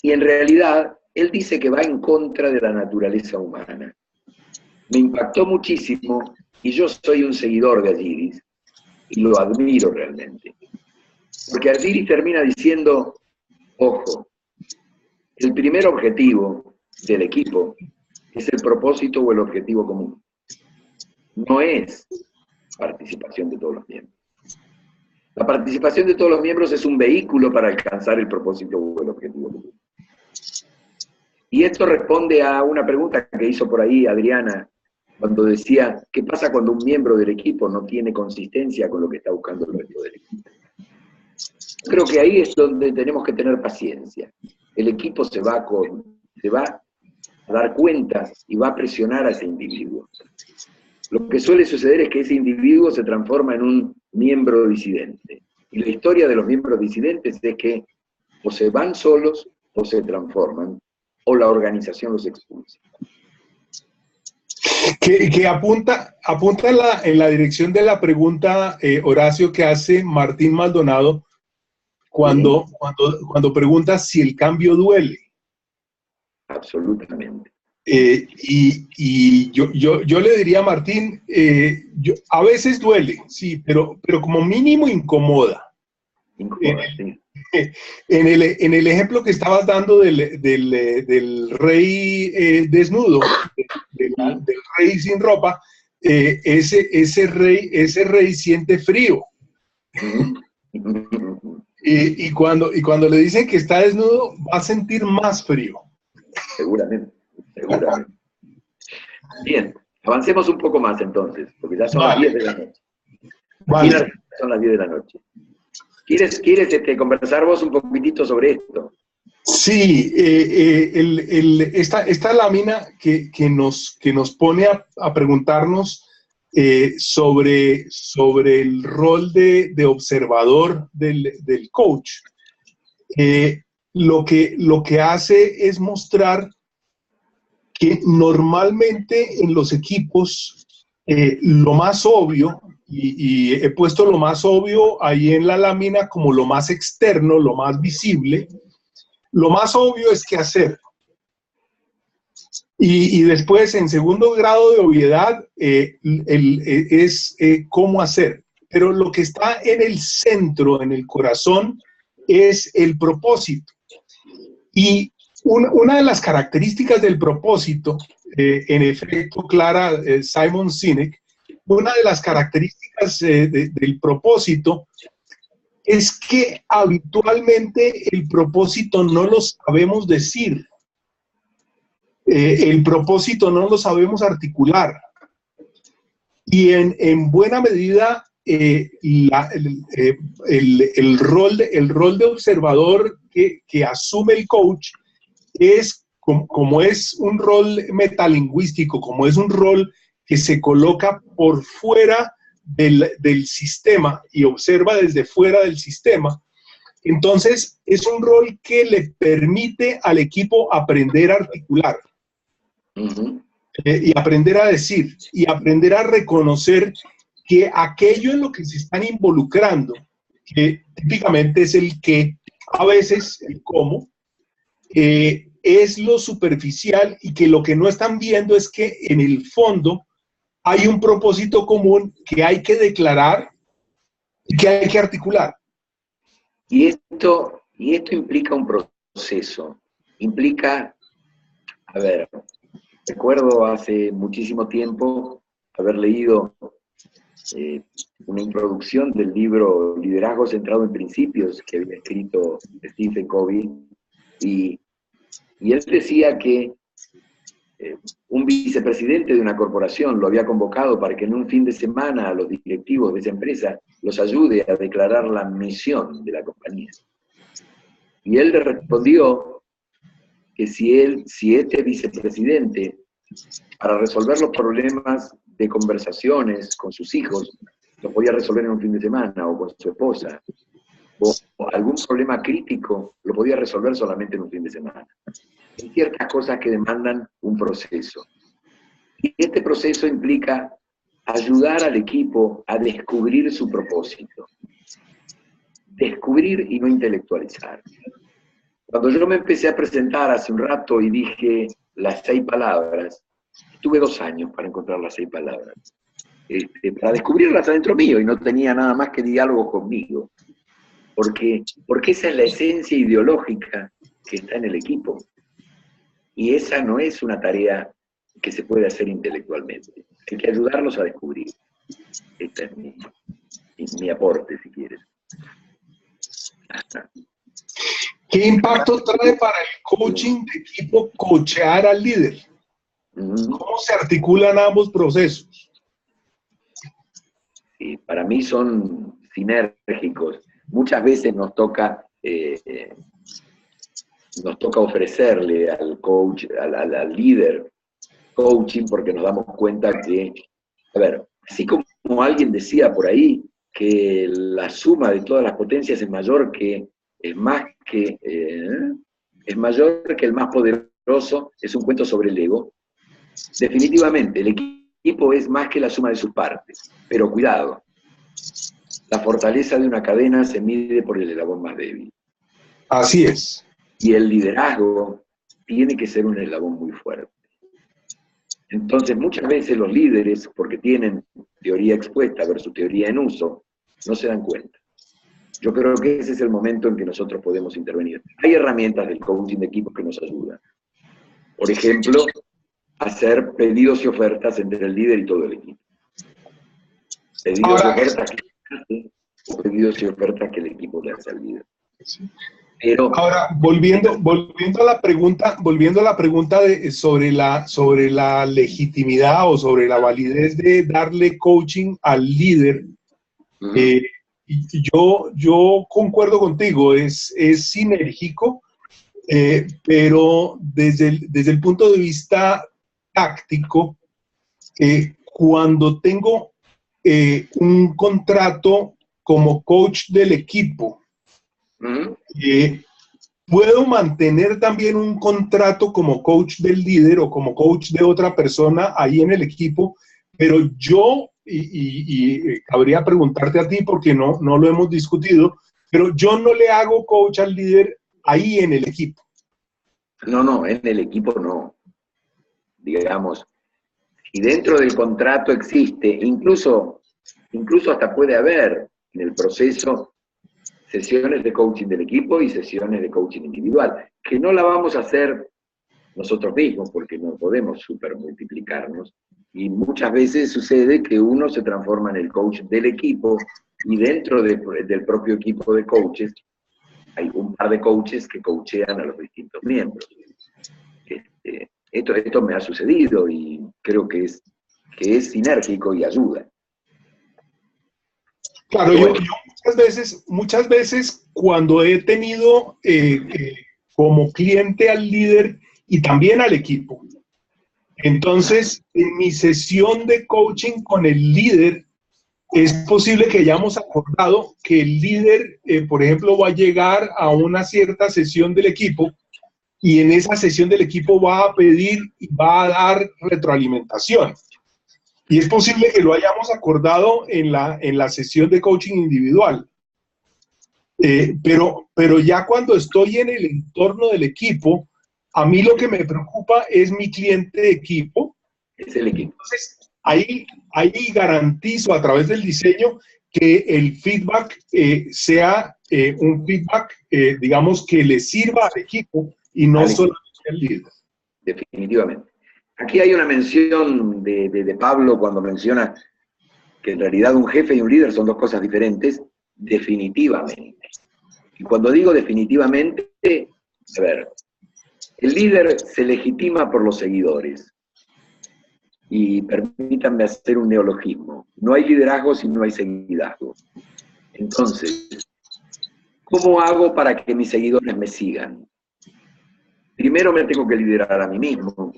Y en realidad, él dice que va en contra de la naturaleza humana. Me impactó muchísimo, y yo soy un seguidor de Argyris, y lo admiro realmente. Porque Argyris termina diciendo, ojo, el primer objetivo del equipo es el propósito o el objetivo común. No es participación de todos los miembros. La participación de todos los miembros es un vehículo para alcanzar el propósito o el objetivo común. Y esto responde a una pregunta que hizo por ahí Adriana, cuando decía, ¿qué pasa cuando un miembro del equipo no tiene consistencia con lo que está buscando el resto del equipo? Creo que ahí es donde tenemos que tener paciencia. El equipo se va a dar cuenta y va a presionar a ese individuo. Lo que suele suceder es que ese individuo se transforma en un miembro disidente. Y la historia de los miembros disidentes es que o se van solos o se transforman, o la organización los expulsa. Que apunta en la dirección de la pregunta, Horacio, que hace Martín Maldonado cuando pregunta si el cambio duele. Absolutamente. Y yo le diría a Martín, a veces duele, sí, pero como mínimo incomoda. Sí. En el ejemplo que estabas dando del rey desnudo, del rey sin ropa, ese rey siente frío. Y cuando le dicen que está desnudo, va a sentir más frío. Seguramente. Bien, avancemos un poco más entonces, porque ya son las 10 de la noche. Vale. Son las 10 de la noche. ¿Quieres conversar vos un poquitito sobre esto? Sí, esta lámina que nos pone a preguntarnos sobre el rol de observador del coach. Lo que hace es mostrar que normalmente en los equipos lo más obvio, y he puesto lo más obvio ahí en la lámina como lo más externo, lo más visible, lo más obvio es qué hacer. Y después, en segundo grado de obviedad, es cómo hacer. Pero lo que está en el centro, en el corazón, es el propósito. Y una de las características del propósito, en efecto, Clara, Simon Sinek, una de las características del propósito es que habitualmente el propósito no lo sabemos decir. El propósito no lo sabemos articular. Y en buena medida, el rol de observador que asume el coach es, como es un rol metalingüístico, como es un rol que se coloca por fuera del sistema y observa desde fuera del sistema, entonces es un rol que le permite al equipo aprender a articular. Y aprender a decir, y aprender a reconocer que aquello en lo que se están involucrando, que típicamente es el qué, a veces el cómo, es lo superficial, y que lo que no están viendo es que en el fondo hay un propósito común que hay que declarar y que hay que articular. Y esto implica un proceso, implica, a ver, recuerdo hace muchísimo tiempo haber leído una introducción del libro Liderazgo centrado en principios que había escrito Stephen Covey, y él decía que un vicepresidente de una corporación lo había convocado para que en un fin de semana a los directivos de esa empresa los ayude a declarar la misión de la compañía. Y él le respondió que si este vicepresidente, para resolver los problemas de conversaciones con sus hijos, lo podía resolver en un fin de semana, o con su esposa, o algún problema crítico, lo podía resolver solamente en un fin de semana. Hay ciertas cosas que demandan un proceso. Y este proceso implica ayudar al equipo a descubrir su propósito. Descubrir y no intelectualizar. Cuando yo me empecé a presentar hace un rato y dije las 6 palabras, tuve 2 años para encontrar las 6 palabras. Para descubrirlas adentro mío, y no tenía nada más que diálogo conmigo. Porque esa es la esencia ideológica que está en el equipo. Y esa no es una tarea que se puede hacer intelectualmente. Hay que ayudarlos a descubrir. Este es mi aporte, si quieres. ¿Qué impacto trae para el coaching de equipo coachear al líder? ¿Cómo se articulan ambos procesos? Sí, para mí son sinérgicos. Muchas veces nos toca ofrecerle al coach, al líder, coaching, porque nos damos cuenta que, a ver, así como alguien decía por ahí, que la suma de todas las potencias es mayor que el más poderoso, es un cuento sobre el ego. Definitivamente, el equipo es más que la suma de sus partes, pero cuidado, la fortaleza de una cadena se mide por el eslabón más débil. Así es. Y el liderazgo tiene que ser un eslabón muy fuerte. Entonces, muchas veces los líderes, porque tienen teoría expuesta versus teoría en uso, no se dan cuenta. Yo creo que ese es el momento en que nosotros podemos intervenir. Hay herramientas del coaching de equipos que nos ayudan. Por ejemplo, hacer pedidos y ofertas entre el líder y todo el equipo. Pedidos y ofertas que hace, o pedidos y ofertas que el equipo le hace al líder. Pero, ahora, volviendo a la pregunta, sobre la legitimidad o sobre la validez de darle coaching al líder, yo concuerdo contigo, es sinérgico, pero desde el punto de vista táctico, cuando tengo un contrato como coach del equipo, puedo mantener también un contrato como coach del líder o como coach de otra persona ahí en el equipo, pero yo, y cabría preguntarte a ti porque no lo hemos discutido, pero yo no le hago coach al líder ahí en el equipo. No, en el equipo no. Digamos, y dentro del contrato existe, incluso hasta puede haber en el proceso sesiones de coaching del equipo y sesiones de coaching individual, que no la vamos a hacer nosotros mismos porque no podemos supermultiplicarnos, y muchas veces sucede que uno se transforma en el coach del equipo y dentro del propio equipo de coaches hay un par de coaches que coachean a los distintos miembros. Esto me ha sucedido y creo que es sinérgico y ayuda. Claro, yo muchas veces cuando he tenido como cliente al líder y también al equipo, entonces en mi sesión de coaching con el líder, es posible que hayamos acordado que el líder, por ejemplo, va a llegar a una cierta sesión del equipo y en esa sesión del equipo va a pedir y va a dar retroalimentación. Y es posible que lo hayamos acordado en la sesión de coaching individual. Pero ya cuando estoy en el entorno del equipo, a mí lo que me preocupa es mi cliente de equipo. Es el equipo. Entonces, ahí garantizo a través del diseño que el feedback sea un feedback, digamos, que le sirva al equipo y no solamente al líder. Definitivamente. Aquí hay una mención de Pablo cuando menciona que en realidad un jefe y un líder son dos cosas diferentes, definitivamente. Y cuando digo definitivamente, a ver, el líder se legitima por los seguidores. Y permítanme hacer un neologismo. No hay liderazgo si no hay seguidazgo. Entonces, ¿cómo hago para que mis seguidores me sigan? Primero me tengo que liderar a mí mismo.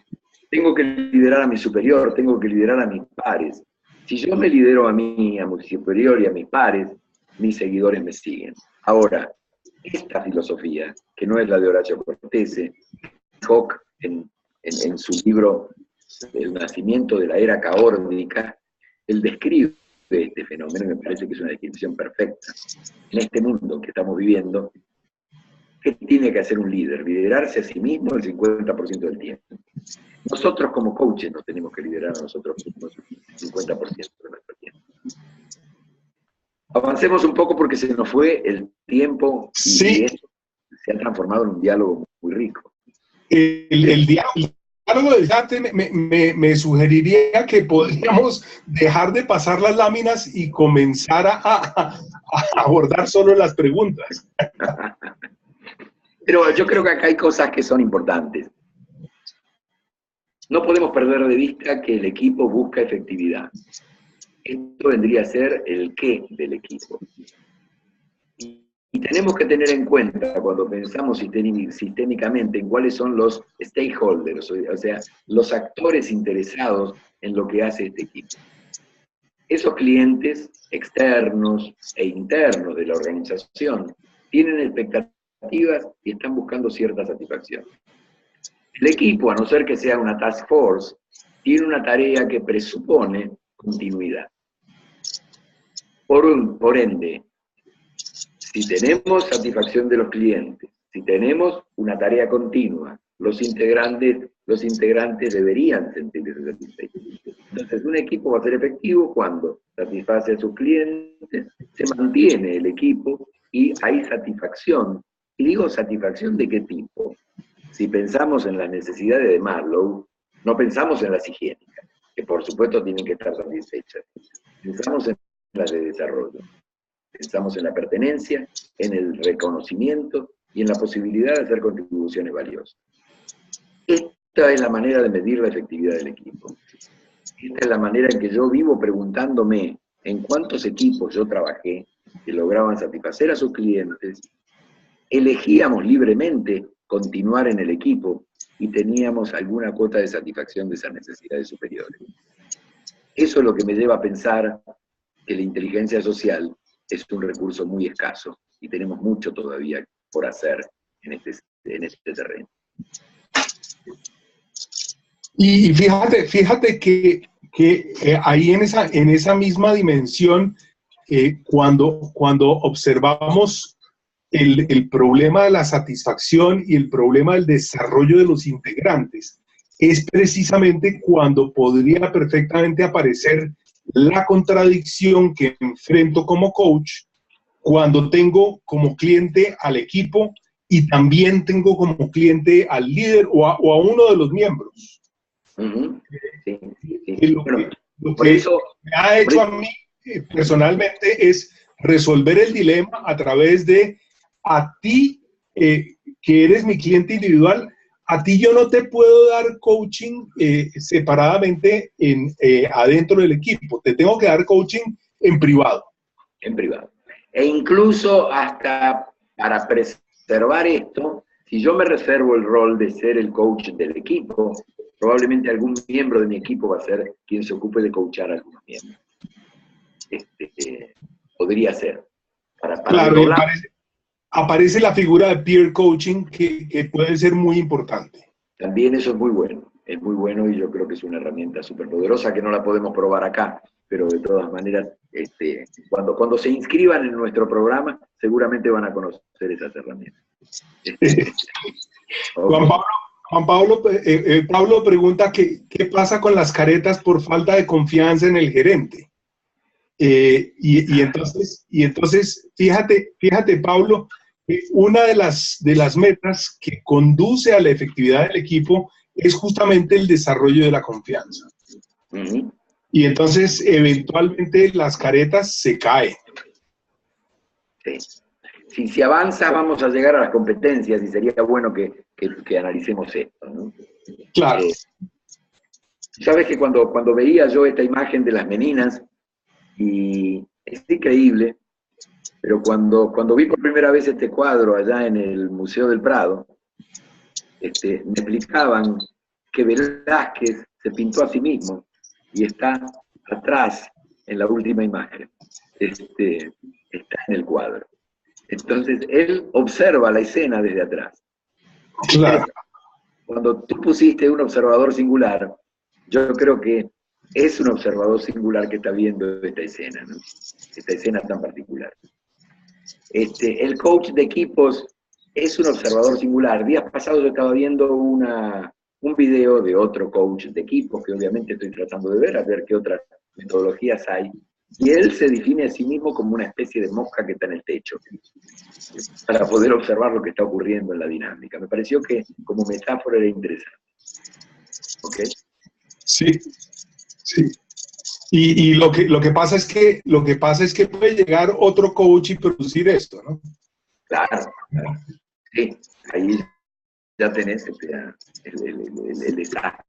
Tengo que liderar a mi superior, tengo que liderar a mis pares. Si yo me lidero a mí, a mi superior y a mis pares, mis seguidores me siguen. Ahora, esta filosofía, que no es la de Horacio Cortese, Koch en su libro El nacimiento de la era caórdica, él describe este fenómeno y me parece que es una descripción perfecta. En este mundo que estamos viviendo, ¿qué tiene que hacer un líder? Liderarse a sí mismo el 50% del tiempo. Nosotros como coaches nos tenemos que liderar a nosotros mismos el 50% de nuestro tiempo. Avancemos un poco porque se nos fue el tiempo y sí. esto se ha transformado en un diálogo muy rico. El diálogo del chat me sugeriría que podríamos dejar de pasar las láminas y comenzar a abordar solo las preguntas. Pero yo creo que acá hay cosas que son importantes. No podemos perder de vista que el equipo busca efectividad. Esto vendría a ser el qué del equipo. Y tenemos que tener en cuenta, cuando pensamos sistémicamente, en cuáles son los stakeholders, o sea, los actores interesados en lo que hace este equipo. Esos clientes externos e internos de la organización tienen expectativas y están buscando cierta satisfacción. El equipo, a no ser que sea una task force, tiene una tarea que presupone continuidad. Por ende, si tenemos satisfacción de los clientes, si tenemos una tarea continua, los integrantes deberían sentirse satisfechos. Entonces, un equipo va a ser efectivo cuando satisface a sus clientes, se mantiene el equipo y hay satisfacción. Y digo, ¿satisfacción de qué tipo? Si pensamos en las necesidades de Maslow, no pensamos en las higiénicas, que por supuesto tienen que estar satisfechas. Pensamos en las de desarrollo. Pensamos en la pertenencia, en el reconocimiento y en la posibilidad de hacer contribuciones valiosas. Esta es la manera de medir la efectividad del equipo. Esta es la manera en que yo vivo preguntándome en cuántos equipos yo trabajé que lograban satisfacer a sus clientes, elegíamos libremente continuar en el equipo y teníamos alguna cuota de satisfacción de esas necesidades superiores. Eso es lo que me lleva a pensar que la inteligencia social es un recurso muy escaso y tenemos mucho todavía por hacer en este terreno. Y fíjate que ahí en esa misma dimensión, cuando observamos el problema de la satisfacción y el problema del desarrollo de los integrantes, es precisamente cuando podría perfectamente aparecer la contradicción que enfrento como coach, cuando tengo como cliente al equipo y también tengo como cliente al líder o a uno de los miembros. Sí, sí. Lo que me ha hecho a mí personalmente es resolver el dilema a través de a ti, que eres mi cliente individual, a ti yo no te puedo dar coaching separadamente adentro del equipo, te tengo que dar coaching en privado. En privado. E incluso hasta para preservar esto, si yo me reservo el rol de ser el coach del equipo, probablemente algún miembro de mi equipo va a ser quien se ocupe de coachar a algunos miembros. Podría ser. Claro, aparece la figura de peer coaching que puede ser muy importante. También eso es muy bueno y yo creo que es una herramienta súper poderosa que no la podemos probar acá, pero de todas maneras, cuando se inscriban en nuestro programa, seguramente van a conocer esas herramientas. Juan Pablo pregunta qué pasa con las caretas por falta de confianza en el gerente. Y entonces fíjate, Pablo, una de las metas que conduce a la efectividad del equipo es justamente el desarrollo de la confianza. Y entonces, eventualmente, las caretas se caen. Sí. Si avanza, vamos a llegar a las competencias y sería bueno que analicemos esto, ¿no? Claro. Sabes que cuando veía yo esta imagen de las meninas, y es increíble, pero cuando vi por primera vez este cuadro allá en el Museo del Prado, me explicaban que Velázquez se pintó a sí mismo y está atrás en la última imagen. Está en el cuadro. Entonces, él observa la escena desde atrás. Claro. Cuando tú pusiste un observador singular, yo creo que es un observador singular que está viendo esta escena, ¿no? Esta escena tan particular. El coach de equipos es un observador singular. Días pasados yo estaba viendo un video de otro coach de equipos, que obviamente estoy tratando de ver, a ver qué otras metodologías hay, y él se define a sí mismo como una especie de mosca que está en el techo, para poder observar lo que está ocurriendo en la dinámica. Me pareció que como metáfora era interesante. ¿Ok? Sí. Y lo que pasa es que puede llegar otro coach y producir esto, ¿no? Claro. Sí, ahí ya tenés el desastre,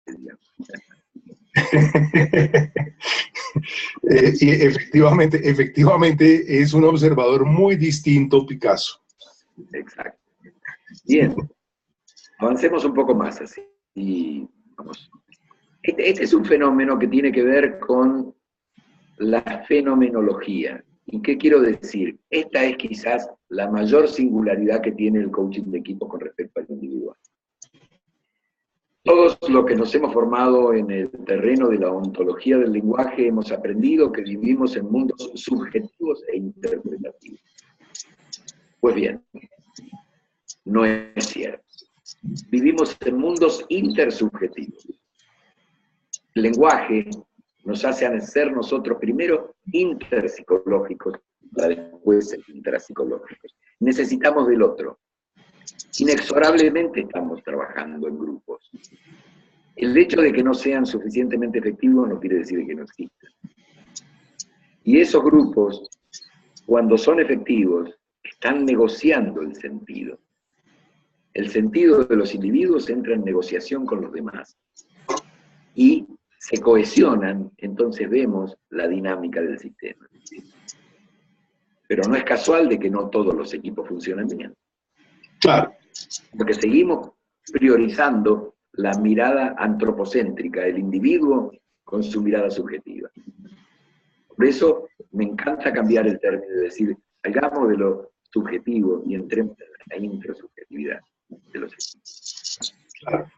digamos. Y efectivamente es un observador muy distinto, Picasso. Exacto. Bien, avancemos un poco más así. Y vamos. Este es un fenómeno que tiene que ver con la fenomenología. ¿Y qué quiero decir? Esta es quizás la mayor singularidad que tiene el coaching de equipo con respecto al individual. Todos los que nos hemos formado en el terreno de la ontología del lenguaje hemos aprendido que vivimos en mundos subjetivos e interpretativos. Pues bien, no es cierto. Vivimos en mundos intersubjetivos. El lenguaje nos hace ser nosotros primero interpsicológicos, para después intrapsicológicos. Necesitamos del otro. Inexorablemente estamos trabajando en grupos. El hecho de que no sean suficientemente efectivos no quiere decir que no existan. Y esos grupos, cuando son efectivos, están negociando el sentido. El sentido de los individuos entra en negociación con los demás. Y se cohesionan, entonces vemos la dinámica del sistema. Pero no es casual de que no todos los equipos funcionen bien. Claro. Porque seguimos priorizando la mirada antropocéntrica, el individuo con su mirada subjetiva. Por eso me encanta cambiar el término de decir, salgamos de lo subjetivo y entremos en la intrasubjetividad de los equipos. Claro.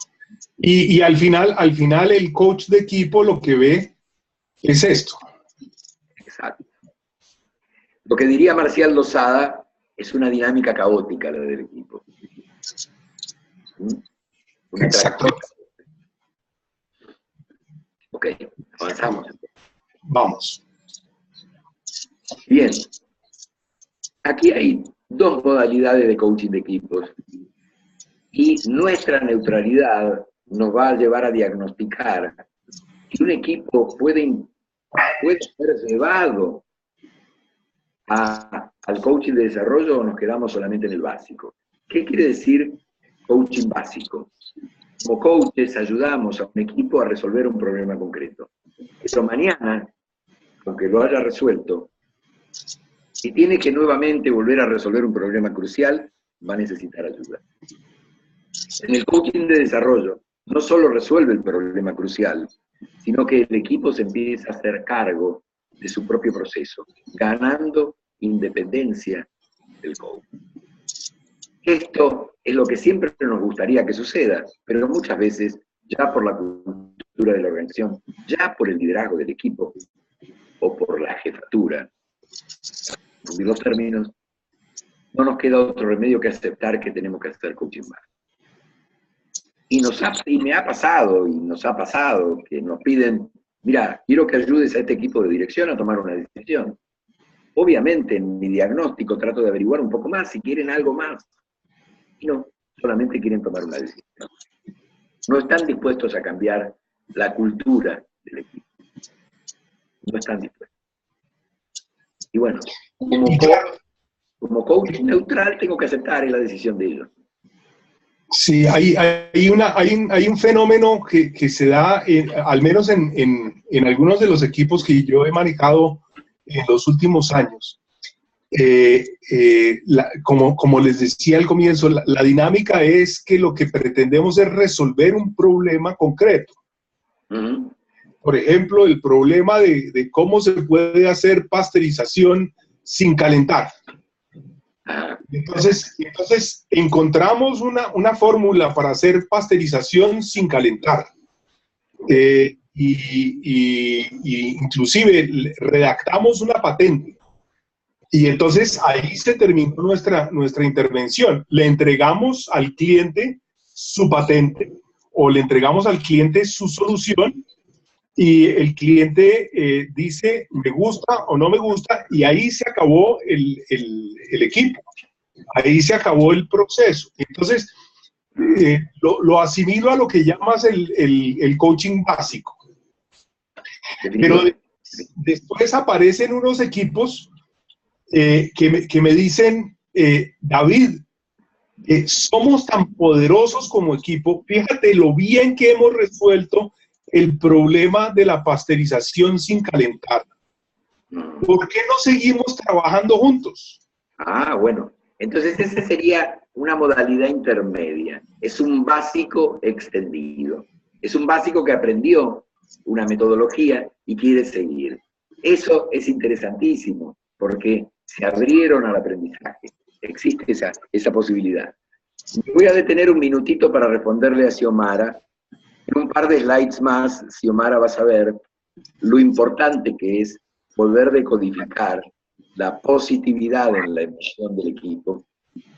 Y al final el coach de equipo lo que ve es esto. Exacto. Lo que diría Marcial Lozada es una dinámica caótica la del equipo. Exacto. Ok, avanzamos. Vamos. Bien. Aquí hay dos modalidades de coaching de equipos. Y nuestra neutralidad nos va a llevar a diagnosticar que un equipo puede ser llevado al coaching de desarrollo o nos quedamos solamente en el básico. ¿Qué quiere decir coaching básico? Como coaches ayudamos a un equipo a resolver un problema concreto. Pero mañana, aunque lo haya resuelto, si tiene que nuevamente volver a resolver un problema crucial, va a necesitar ayuda. En el coaching de desarrollo, no solo resuelve el problema crucial, sino que el equipo se empieza a hacer cargo de su propio proceso, ganando independencia del coach. Esto es lo que siempre nos gustaría que suceda, pero muchas veces, ya por la cultura de la organización, ya por el liderazgo del equipo, o por la jefatura, en los términos, no nos queda otro remedio que aceptar que tenemos que hacer coaching más. Y me ha pasado, y nos ha pasado, que nos piden, mira, quiero que ayudes a este equipo de dirección a tomar una decisión. Obviamente, en mi diagnóstico trato de averiguar un poco más, si quieren algo más. Y no, solamente quieren tomar una decisión. No están dispuestos a cambiar la cultura del equipo. No están dispuestos. Y bueno, como coach neutral tengo que aceptar la decisión de ellos. Sí, hay un fenómeno que se da, al menos en algunos de los equipos que yo he manejado en los últimos años. Como les decía al comienzo, la dinámica es que lo que pretendemos es resolver un problema concreto. Uh-huh. Por ejemplo, el problema de cómo se puede hacer pasteurización sin calentar. Entonces encontramos una fórmula para hacer pasteurización sin calentar. Y inclusive redactamos una patente. Y entonces ahí se terminó nuestra intervención. Le entregamos al cliente su patente o le entregamos al cliente su solución y el cliente dice me gusta o no me gusta y ahí se acabó el equipo. Ahí se acabó el proceso. Entonces, lo asimilo a lo que llamas el coaching básico. Pero después aparecen unos equipos que me dicen, David, somos tan poderosos como equipo, fíjate lo bien que hemos resuelto el problema de la pasteurización sin calentar. ¿Por qué no seguimos trabajando juntos? Ah, bueno. Entonces esa sería una modalidad intermedia. Es un básico extendido. Es un básico que aprendió una metodología y quiere seguir. Eso es interesantísimo, porque se abrieron al aprendizaje. Existe esa posibilidad. Me voy a detener un minutito para responderle a Xiomara. En un par de slides más, Xiomara va a saber lo importante que es volver a decodificar la positividad en la emoción del equipo,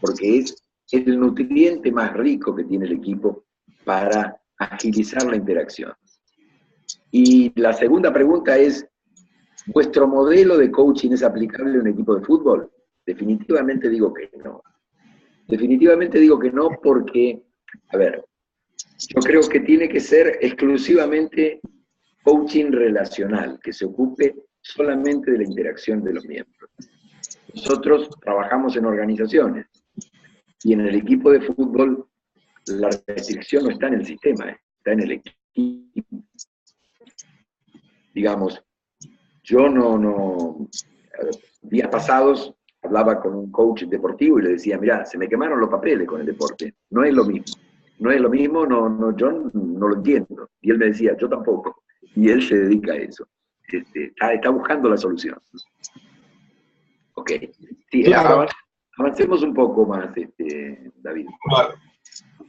porque es el nutriente más rico que tiene el equipo para agilizar la interacción. Y la segunda pregunta es, ¿vuestro modelo de coaching es aplicable a un equipo de fútbol? Definitivamente digo que no. Definitivamente digo que no porque, a ver, yo creo que tiene que ser exclusivamente coaching relacional, que se ocupe solamente de la interacción de los miembros. Nosotros trabajamos en organizaciones y en el equipo de fútbol la restricción no está en el sistema, está en el equipo. Digamos, yo días pasados hablaba con un coach deportivo y le decía, mirá, se me quemaron los papeles con el deporte, no es lo mismo. No es lo mismo, yo no lo entiendo. Y él me decía, yo tampoco. Y él se dedica a eso. Está buscando la solución. Ok. Sí, claro. Avancemos un poco más, David. Vale.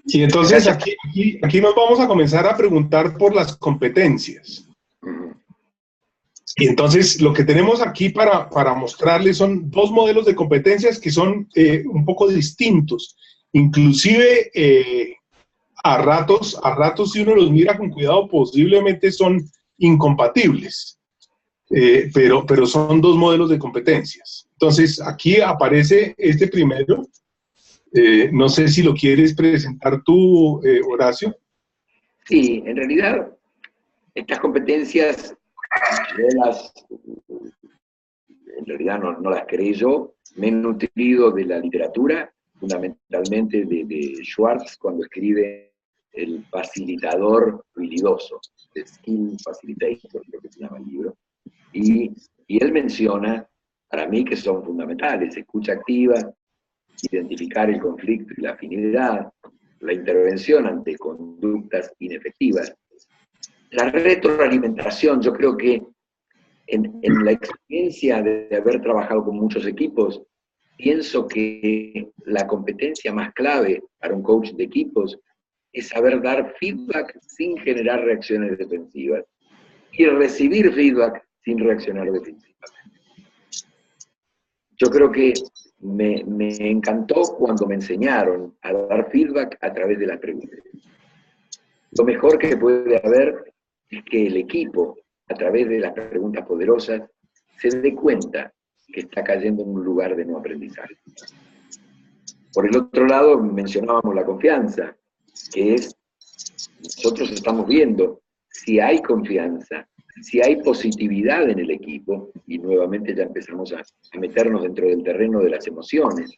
Y entonces aquí nos vamos a comenzar a preguntar por las competencias. Y entonces lo que tenemos aquí para mostrarles son dos modelos de competencias que son un poco distintos. Inclusive a ratos si uno los mira con cuidado posiblemente son incompatibles. Pero son dos modelos de competencias. Entonces aquí aparece este primero. No sé si lo quieres presentar tú, Horacio. Sí, en realidad estas competencias en realidad no las creé yo, me he nutrido de la literatura, fundamentalmente de Schwartz, cuando escribe El facilitador habilidoso, The Skill Facilitator, creo que se llama el libro, y él menciona, para mí, que son fundamentales: escucha activa, identificar el conflicto y la afinidad, la intervención ante conductas inefectivas, la retroalimentación. Yo creo que en la experiencia de haber trabajado con muchos equipos, pienso que la competencia más clave para un coach de equipos es saber dar feedback sin generar reacciones defensivas y recibir feedback sin reaccionar defensivamente. Yo creo que me encantó cuando me enseñaron a dar feedback a través de las preguntas. Lo mejor que puede haber es que el equipo, a través de las preguntas poderosas, se dé cuenta que está cayendo en un lugar de no aprendizaje. Por el otro lado, mencionábamos la confianza, que es, nosotros estamos viendo si hay confianza, si hay positividad en el equipo, y nuevamente ya empezamos a meternos dentro del terreno de las emociones,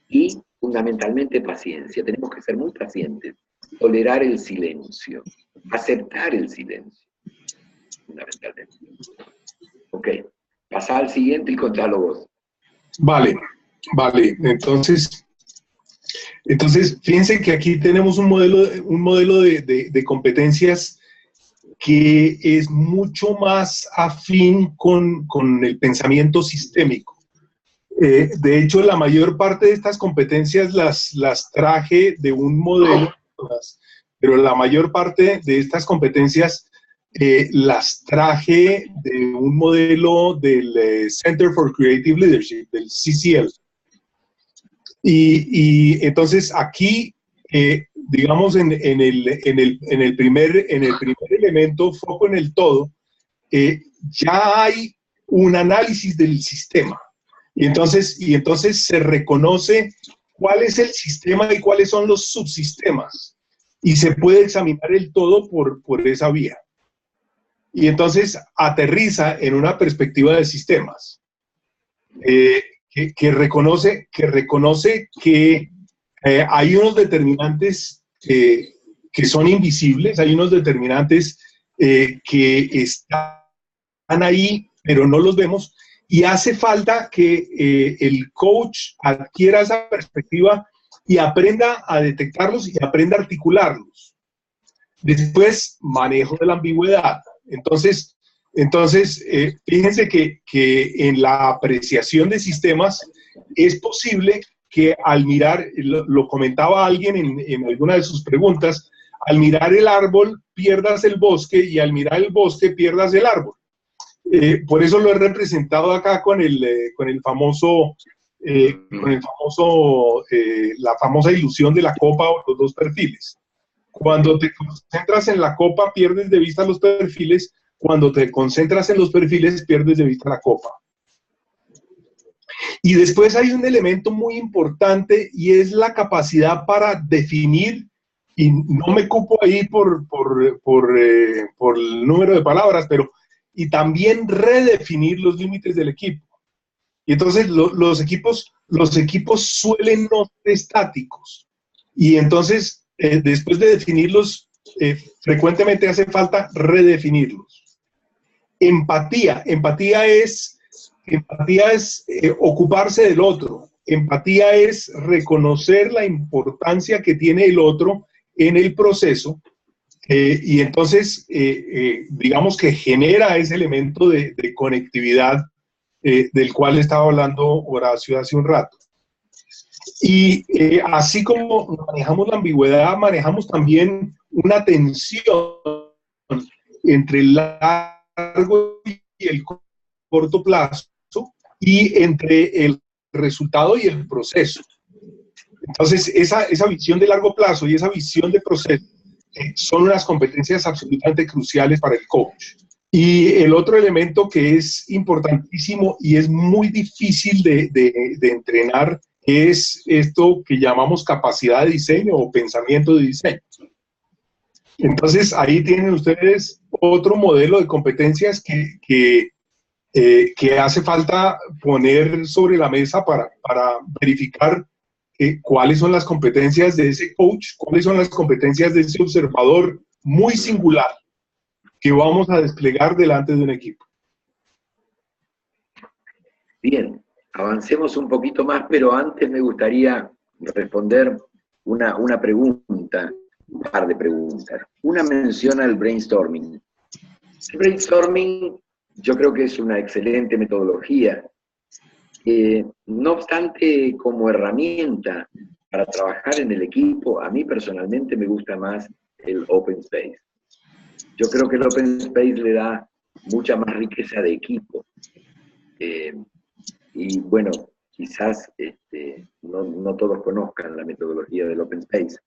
y fundamentalmente paciencia. Tenemos que ser muy pacientes, tolerar el silencio, aceptar el silencio, fundamentalmente. Ok, pasá al siguiente y contalo vos. Vale. Entonces, fíjense que aquí tenemos un modelo de competencias que es mucho más afín con el pensamiento sistémico. De hecho, la mayor parte de estas competencias las traje de un modelo, pero la mayor parte de estas competencias las traje de un modelo del Center for Creative Leadership, del CCL. Y entonces aquí, digamos, en el primer elemento, foco en el todo, ya hay un análisis del sistema. Y entonces se reconoce cuál es el sistema y cuáles son los subsistemas. Y se puede examinar el todo por esa vía. Y entonces aterriza en una perspectiva de sistemas. Que reconoce que hay unos determinantes que son invisibles, hay unos determinantes que están ahí, pero no los vemos, y hace falta que el coach adquiera esa perspectiva y aprenda a detectarlos y aprenda a articularlos. Después, manejo de la ambigüedad. Entonces, Entonces, fíjense que en la apreciación de sistemas es posible que al mirar, lo comentaba alguien en alguna de sus preguntas, al mirar el árbol pierdas el bosque y al mirar el bosque pierdas el árbol. Por eso lo he representado acá con el famoso, la famosa ilusión de la copa o los dos perfiles. Cuando te concentras en la copa pierdes de vista los perfiles, cuando te concentras en los perfiles pierdes de vista la copa. Y después hay un elemento muy importante y es la capacidad para definir, y no me cupo ahí por el número de palabras, pero y también redefinir los límites del equipo. Y entonces los equipos suelen no ser estáticos. Y entonces, después de definirlos, frecuentemente hace falta redefinirlos. Empatía es ocuparse del otro. Empatía es reconocer la importancia que tiene el otro en el proceso. Y entonces, digamos que genera ese elemento de conectividad del cual estaba hablando Horacio hace un rato. Y así como manejamos la ambigüedad, manejamos también una tensión entre el largo y el corto plazo y entre el resultado y el proceso. Entonces, esa visión de largo plazo y esa visión de proceso son unas competencias absolutamente cruciales para el coach. Y el otro elemento que es importantísimo y es muy difícil de entrenar es esto que llamamos capacidad de diseño o pensamiento de diseño. Entonces, ahí tienen ustedes otro modelo de competencias que hace falta poner sobre la mesa para verificar cuáles son las competencias de ese coach, cuáles son las competencias de ese observador muy singular que vamos a desplegar delante de un equipo. Bien, avancemos un poquito más, pero antes me gustaría responder una pregunta, un par de preguntas. Una menciona el brainstorming. El brainstorming yo creo que es una excelente metodología. No obstante, como herramienta para trabajar en el equipo, a mí personalmente me gusta más el Open Space. Yo creo que el Open Space le da mucha más riqueza de equipo. Y bueno, quizás no todos conozcan la metodología del Open Space.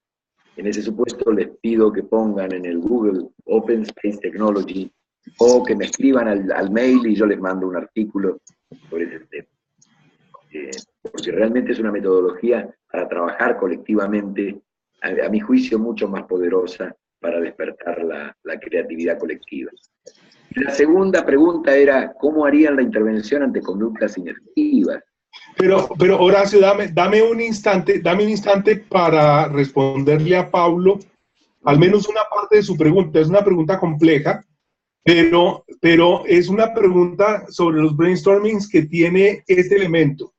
En ese supuesto les pido que pongan en el Google Open Space Technology o que me escriban al mail y yo les mando un artículo sobre ese tema. Porque realmente es una metodología para trabajar colectivamente, a mi juicio mucho más poderosa para despertar la creatividad colectiva. La segunda pregunta era, ¿cómo harían la intervención ante conductas inertivas? Pero Horacio, dame un instante para responderle a Pablo al menos una parte de su pregunta. Es una pregunta compleja, pero es una pregunta sobre los brainstormings que tiene este elemento.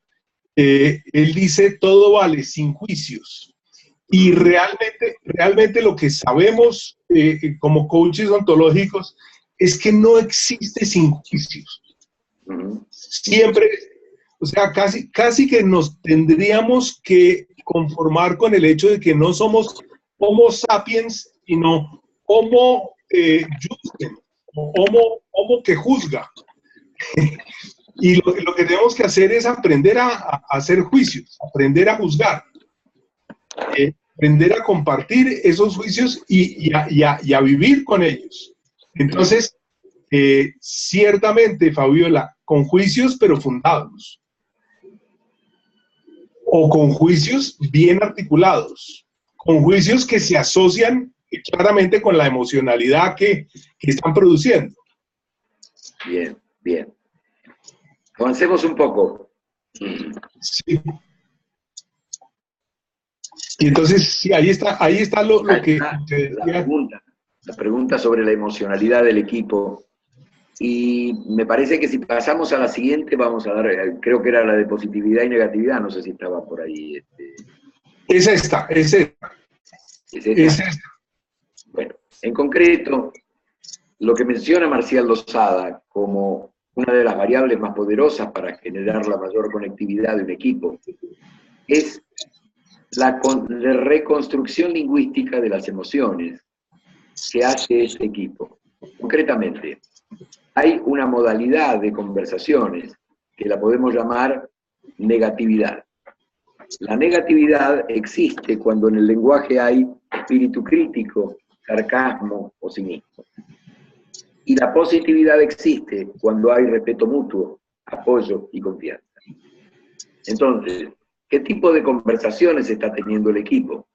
Él dice, todo vale, sin juicios. Y realmente lo que sabemos como coaches ontológicos es que no existe sin juicios. Siempre, o sea, casi que nos tendríamos que conformar con el hecho de que no somos Homo sapiens, sino Homo justem, o Homo que juzga. Y lo que tenemos que hacer es aprender a hacer juicios, aprender a juzgar, aprender a compartir esos juicios y a vivir con ellos. Entonces, ciertamente, Fabiola, con juicios pero fundados, o con juicios bien articulados, con juicios que se asocian claramente con la emocionalidad que están produciendo. Bien, bien. Avancemos un poco. Sí. Y entonces, sí, ahí está lo que... La pregunta sobre la emocionalidad del equipo. Y me parece que si pasamos a la siguiente, vamos a dar, creo que era la de positividad y negatividad, no sé si estaba por ahí. Es esta. Bueno, en concreto, lo que menciona Marcial Losada como una de las variables más poderosas para generar la mayor conectividad de un equipo es la reconstrucción lingüística de las emociones que hace este equipo. Concretamente, hay una modalidad de conversaciones que la podemos llamar negatividad. La negatividad existe cuando en el lenguaje hay espíritu crítico, sarcasmo o cinismo. Y la positividad existe cuando hay respeto mutuo, apoyo y confianza. Entonces, ¿qué tipo de conversaciones está teniendo el equipo?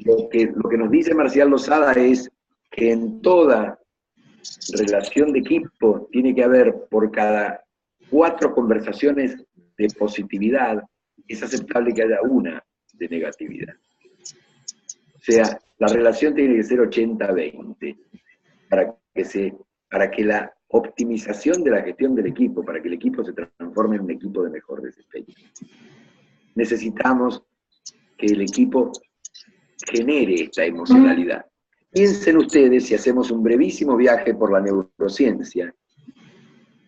Lo que nos dice Marcial Losada es que en toda relación de equipo tiene que haber por cada 4 conversaciones de positividad, es aceptable que haya una de negatividad. O sea, la relación tiene que ser 80-20 para que la optimización de la gestión del equipo, para que el equipo se transforme en un equipo de mejor desempeño. Necesitamos que el equipo genere esta emocionalidad. Piensen ustedes, si hacemos un brevísimo viaje por la neurociencia,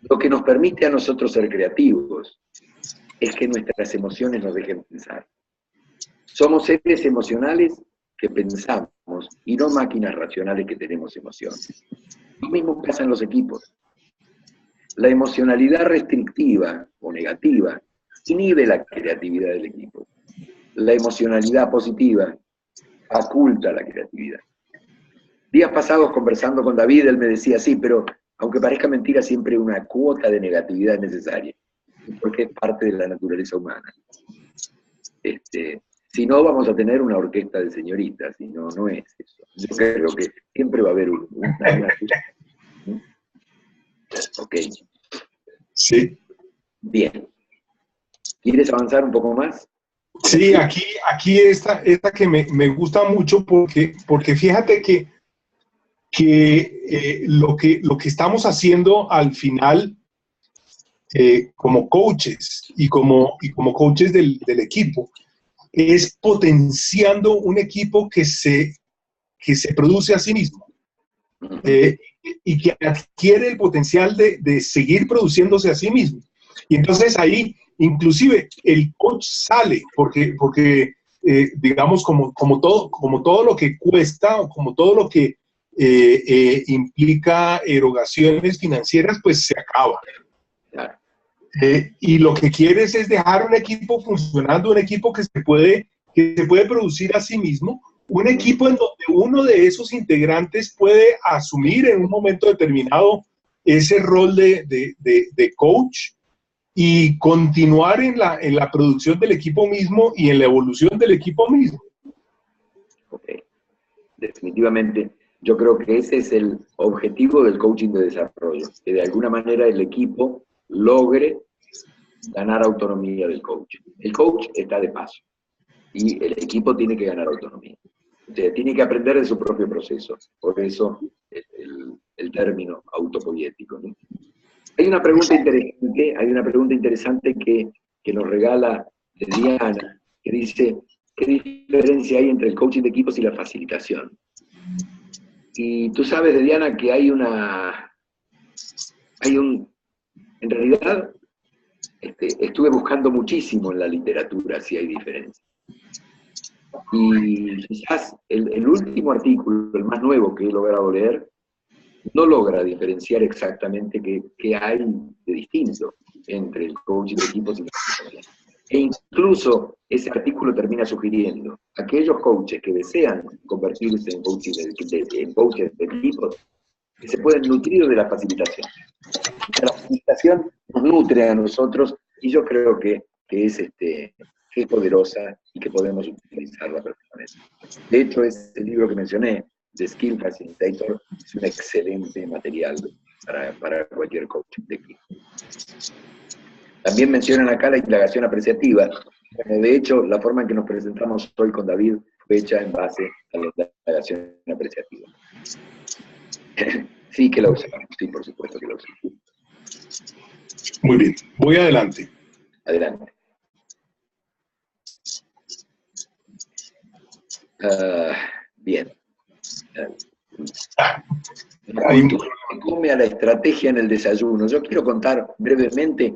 lo que nos permite a nosotros ser creativos es que nuestras emociones nos dejen pensar. Somos seres emocionales que pensamos y no máquinas racionales que tenemos emociones. Lo mismo pasa en los equipos. La emocionalidad restrictiva o negativa inhibe la creatividad del equipo. La emocionalidad positiva faculta la creatividad. Días pasados conversando con David, él me decía, sí, pero aunque parezca mentira, siempre una cuota de negatividad es necesaria, porque es parte de la naturaleza humana. Si no, vamos a tener una orquesta de señoritas, y no es eso. Yo creo que siempre va a haber una. Ok. Sí. Bien. ¿Quieres avanzar un poco más? Sí, aquí esta que me gusta mucho porque fíjate que lo que estamos haciendo al final como coaches y como coaches del equipo es potenciando un equipo que se produce a sí mismo y que adquiere el potencial de seguir produciéndose a sí mismo. Y entonces ahí inclusive el coach sale porque digamos como todo lo que cuesta, como todo lo que implica erogaciones financieras, pues se acaba. Claro. Y lo que quieres es dejar un equipo funcionando, un equipo que se puede producir a sí mismo, un equipo en donde uno de esos integrantes puede asumir en un momento determinado ese rol de coach y continuar en la producción del equipo mismo y en la evolución del equipo mismo. Ok. Definitivamente, yo creo que ese es el objetivo del coaching de desarrollo, que de alguna manera el equipo logre ganar autonomía del coach. El coach está de paso y el equipo tiene que ganar autonomía. O sea, tiene que aprender de su propio proceso. Por eso el término autopoyético, ¿no? Hay una pregunta interesante que nos regala Diana, que dice, ¿qué diferencia hay entre el coaching de equipos y la facilitación? Y tú sabes, de Diana, que en realidad, estuve buscando muchísimo en la literatura si hay diferencia. Y quizás el último artículo, el más nuevo que he logrado leer, no logra diferenciar exactamente qué hay de distinto entre el coaching de equipos y la facilitación. E incluso ese artículo termina sugiriendo a aquellos coaches que desean convertirse en coaches de equipos, que se pueden nutrir de la facilitación. La facilitación nos nutre a nosotros y yo creo que es poderosa y que podemos utilizarla perfectamente. De hecho, ese libro que mencioné, The Skill Facilitator, es un excelente material para cualquier coach de equipo. También mencionan acá la indagación apreciativa. Bueno, de hecho, la forma en que nos presentamos hoy con David fue hecha en base a la indagación apreciativa. Sí que la usamos, sí, por supuesto que la usamos. Muy bien, voy adelante. Adelante. Bien. La cultura se come a la estrategia en el desayuno. Yo quiero contar brevemente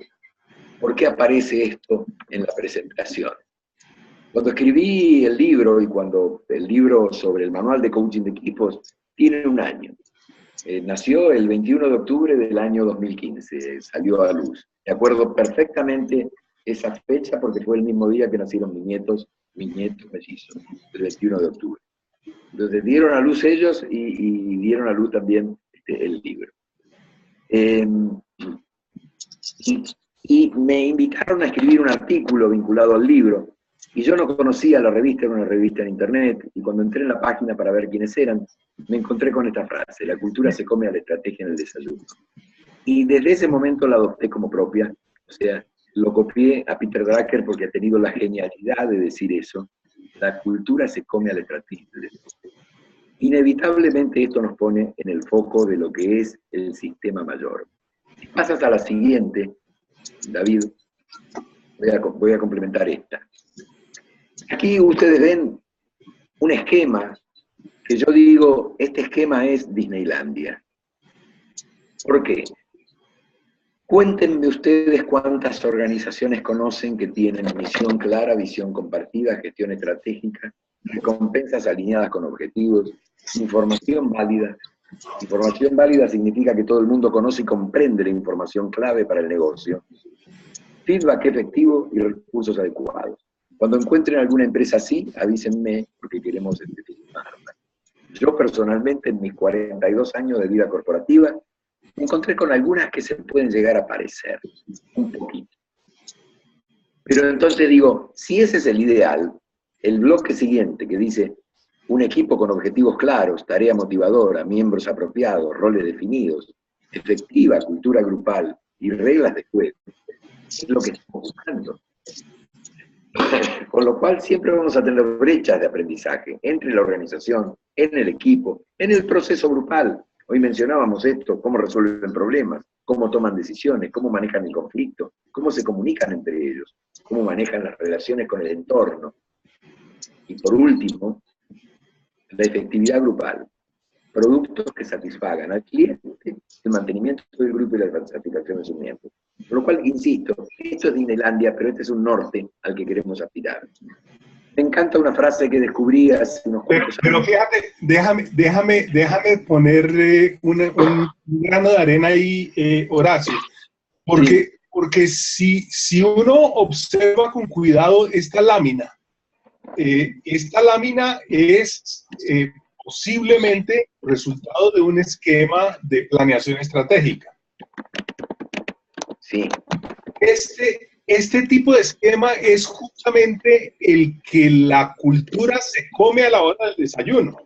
por qué aparece esto en la presentación. Cuando escribí el libro, y cuando el libro sobre el manual de coaching de equipos tiene un año, nació el 21 de octubre del año 2015, salió a luz. Me acuerdo perfectamente esa fecha porque fue el mismo día que nacieron mis nietos mellizos, el 21 de octubre. Entonces dieron a luz ellos y dieron a luz también el libro. Y me invitaron a escribir un artículo vinculado al libro, y yo no conocía la revista, era una revista en internet, y cuando entré en la página para ver quiénes eran, me encontré con esta frase: la cultura se come a la estrategia en el desayuno. Y desde ese momento la adopté como propia, o sea, lo copié a Peter Drucker porque ha tenido la genialidad de decir eso: la cultura se come a la estrategia en el desayuno. Inevitablemente esto nos pone en el foco de lo que es el sistema mayor. Si pasas a la siguiente, David, voy a complementar esta. Aquí ustedes ven un esquema que yo digo, este esquema es Disneylandia. ¿Por qué? Cuéntenme ustedes cuántas organizaciones conocen que tienen misión clara, visión compartida, gestión estratégica, recompensas alineadas con objetivos, información válida. Información válida significa que todo el mundo conoce y comprende la información clave para el negocio. Feedback efectivo y recursos adecuados. Cuando encuentren alguna empresa así, avísenme porque queremos firmarla. Yo personalmente, en mis 42 años de vida corporativa, me encontré con algunas que se pueden llegar a parecer, un poquito. Pero entonces digo, si ese es el ideal, el bloque siguiente que dice un equipo con objetivos claros, tarea motivadora, miembros apropiados, roles definidos, efectiva cultura grupal y reglas de juego, es lo que estamos buscando. Con lo cual siempre vamos a tener brechas de aprendizaje entre la organización, en el equipo, en el proceso grupal. Hoy mencionábamos esto: cómo resuelven problemas, cómo toman decisiones, cómo manejan el conflicto, cómo se comunican entre ellos, cómo manejan las relaciones con el entorno. Y por último, la efectividad grupal. Productos que satisfagan al cliente, el mantenimiento del grupo y la satisfacción de sus miembros. Por lo cual, insisto, esto es Disneylandia, pero este es un norte al que queremos aspirar. Me encanta una frase que descubrí hace unos cuantos años. Pero fíjate, déjame poner un grano de arena ahí, Horacio. Porque si uno observa con cuidado esta lámina es posiblemente resultado de un esquema de planeación estratégica. Sí. Este tipo de esquema es justamente el que la cultura se come a la hora del desayuno.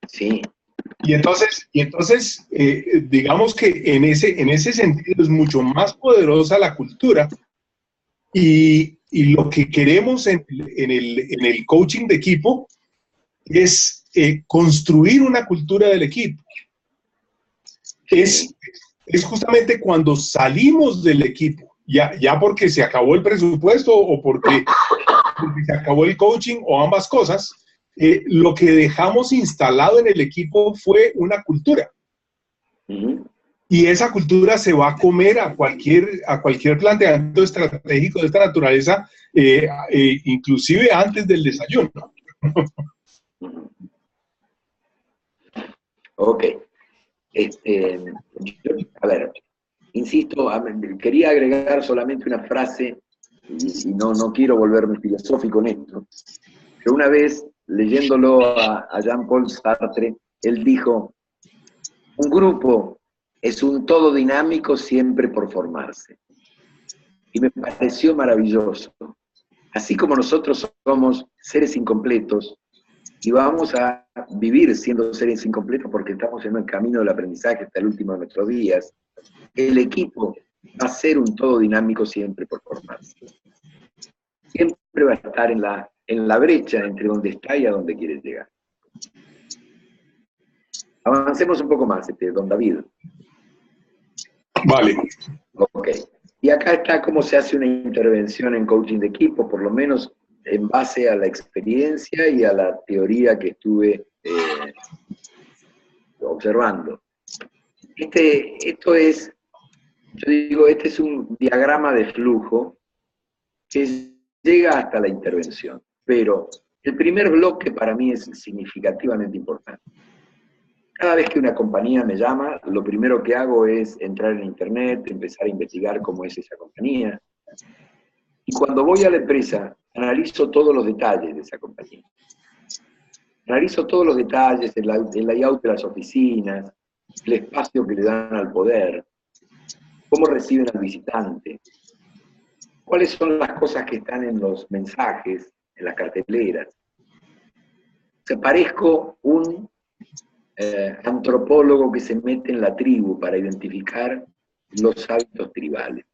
Sí. Y entonces digamos que en ese sentido es mucho más poderosa la cultura, y lo que queremos en el coaching de equipo es construir una cultura del equipo. Es justamente cuando salimos del equipo, ya porque se acabó el presupuesto o porque se acabó el coaching o ambas cosas, lo que dejamos instalado en el equipo fue una cultura. Y esa cultura se va a comer a cualquier planteamiento estratégico de esta naturaleza, inclusive antes del desayuno. Ok. A ver, insisto, quería agregar solamente una frase, y no quiero volverme filosófico en esto, pero una vez, leyéndolo a Jean-Paul Sartre, él dijo: un grupo es un todo dinámico siempre por formarse. Y me pareció maravilloso. Así como nosotros somos seres incompletos, y vamos a vivir siendo seres incompletos porque estamos en el camino del aprendizaje hasta el último de nuestros días, el equipo va a ser un todo dinámico siempre por formarse. Siempre va a estar en la brecha entre donde está y a donde quiere llegar. Avancemos un poco más, don David. Vale. Ok. Y acá está cómo se hace una intervención en coaching de equipo, por lo menos en base a la experiencia y a la teoría que estuve observando. Esto es, yo digo, este es un diagrama de flujo que llega hasta la intervención, pero el primer bloque para mí es significativamente importante. Cada vez que una compañía me llama, lo primero que hago es entrar en internet, empezar a investigar cómo es esa compañía. Y cuando voy a la empresa, analizo todos los detalles de esa compañía. Analizo todos los detalles, el layout de las oficinas, el espacio que le dan al poder, cómo reciben al visitante, cuáles son las cosas que están en los mensajes, en las carteleras. O sea, parezco un antropólogo que se mete en la tribu para identificar los hábitos tribales.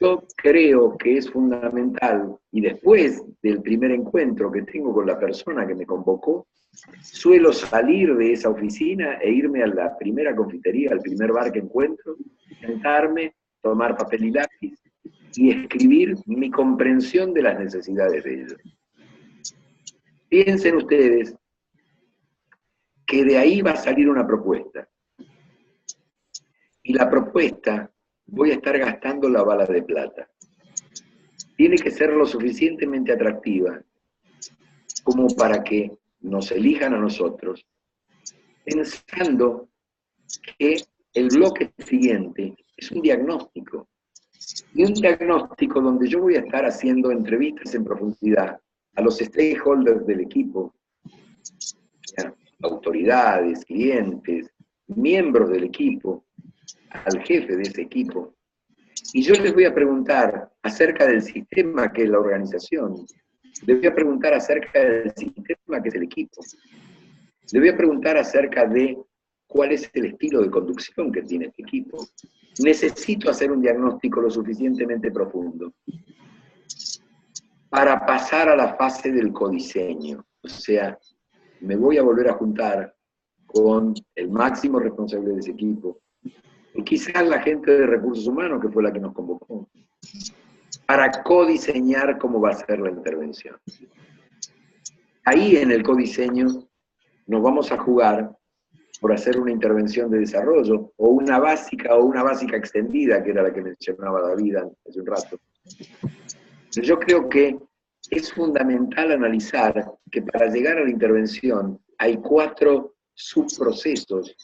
Yo creo que es fundamental, y después del primer encuentro que tengo con la persona que me convocó, suelo salir de esa oficina e irme a la primera confitería, al primer bar que encuentro, sentarme, tomar papel y lápiz y escribir mi comprensión de las necesidades de ellos. Piensen ustedes que de ahí va a salir una propuesta. Y la propuesta, voy a estar gastando la bala de plata. Tiene que ser lo suficientemente atractiva como para que nos elijan a nosotros, pensando que el bloque siguiente es un diagnóstico. Y un diagnóstico donde yo voy a estar haciendo entrevistas en profundidad a los stakeholders del equipo, autoridades, clientes, miembros del equipo, al jefe de ese equipo. Y yo les voy a preguntar acerca del sistema que es la organización. Les voy a preguntar acerca del sistema que es el equipo. Les voy a preguntar acerca de cuál es el estilo de conducción que tiene este equipo. Necesito hacer un diagnóstico lo suficientemente profundo para pasar a la fase del codiseño. O sea, me voy a volver a juntar con el máximo responsable de ese equipo, y quizás la gente de recursos humanos, que fue la que nos convocó, para codiseñar cómo va a ser la intervención. Ahí en el codiseño nos vamos a jugar por hacer una intervención de desarrollo, o una básica extendida, que era la que mencionaba David hace un rato. Pero yo creo que es fundamental analizar que para llegar a la intervención hay 4 subprocesos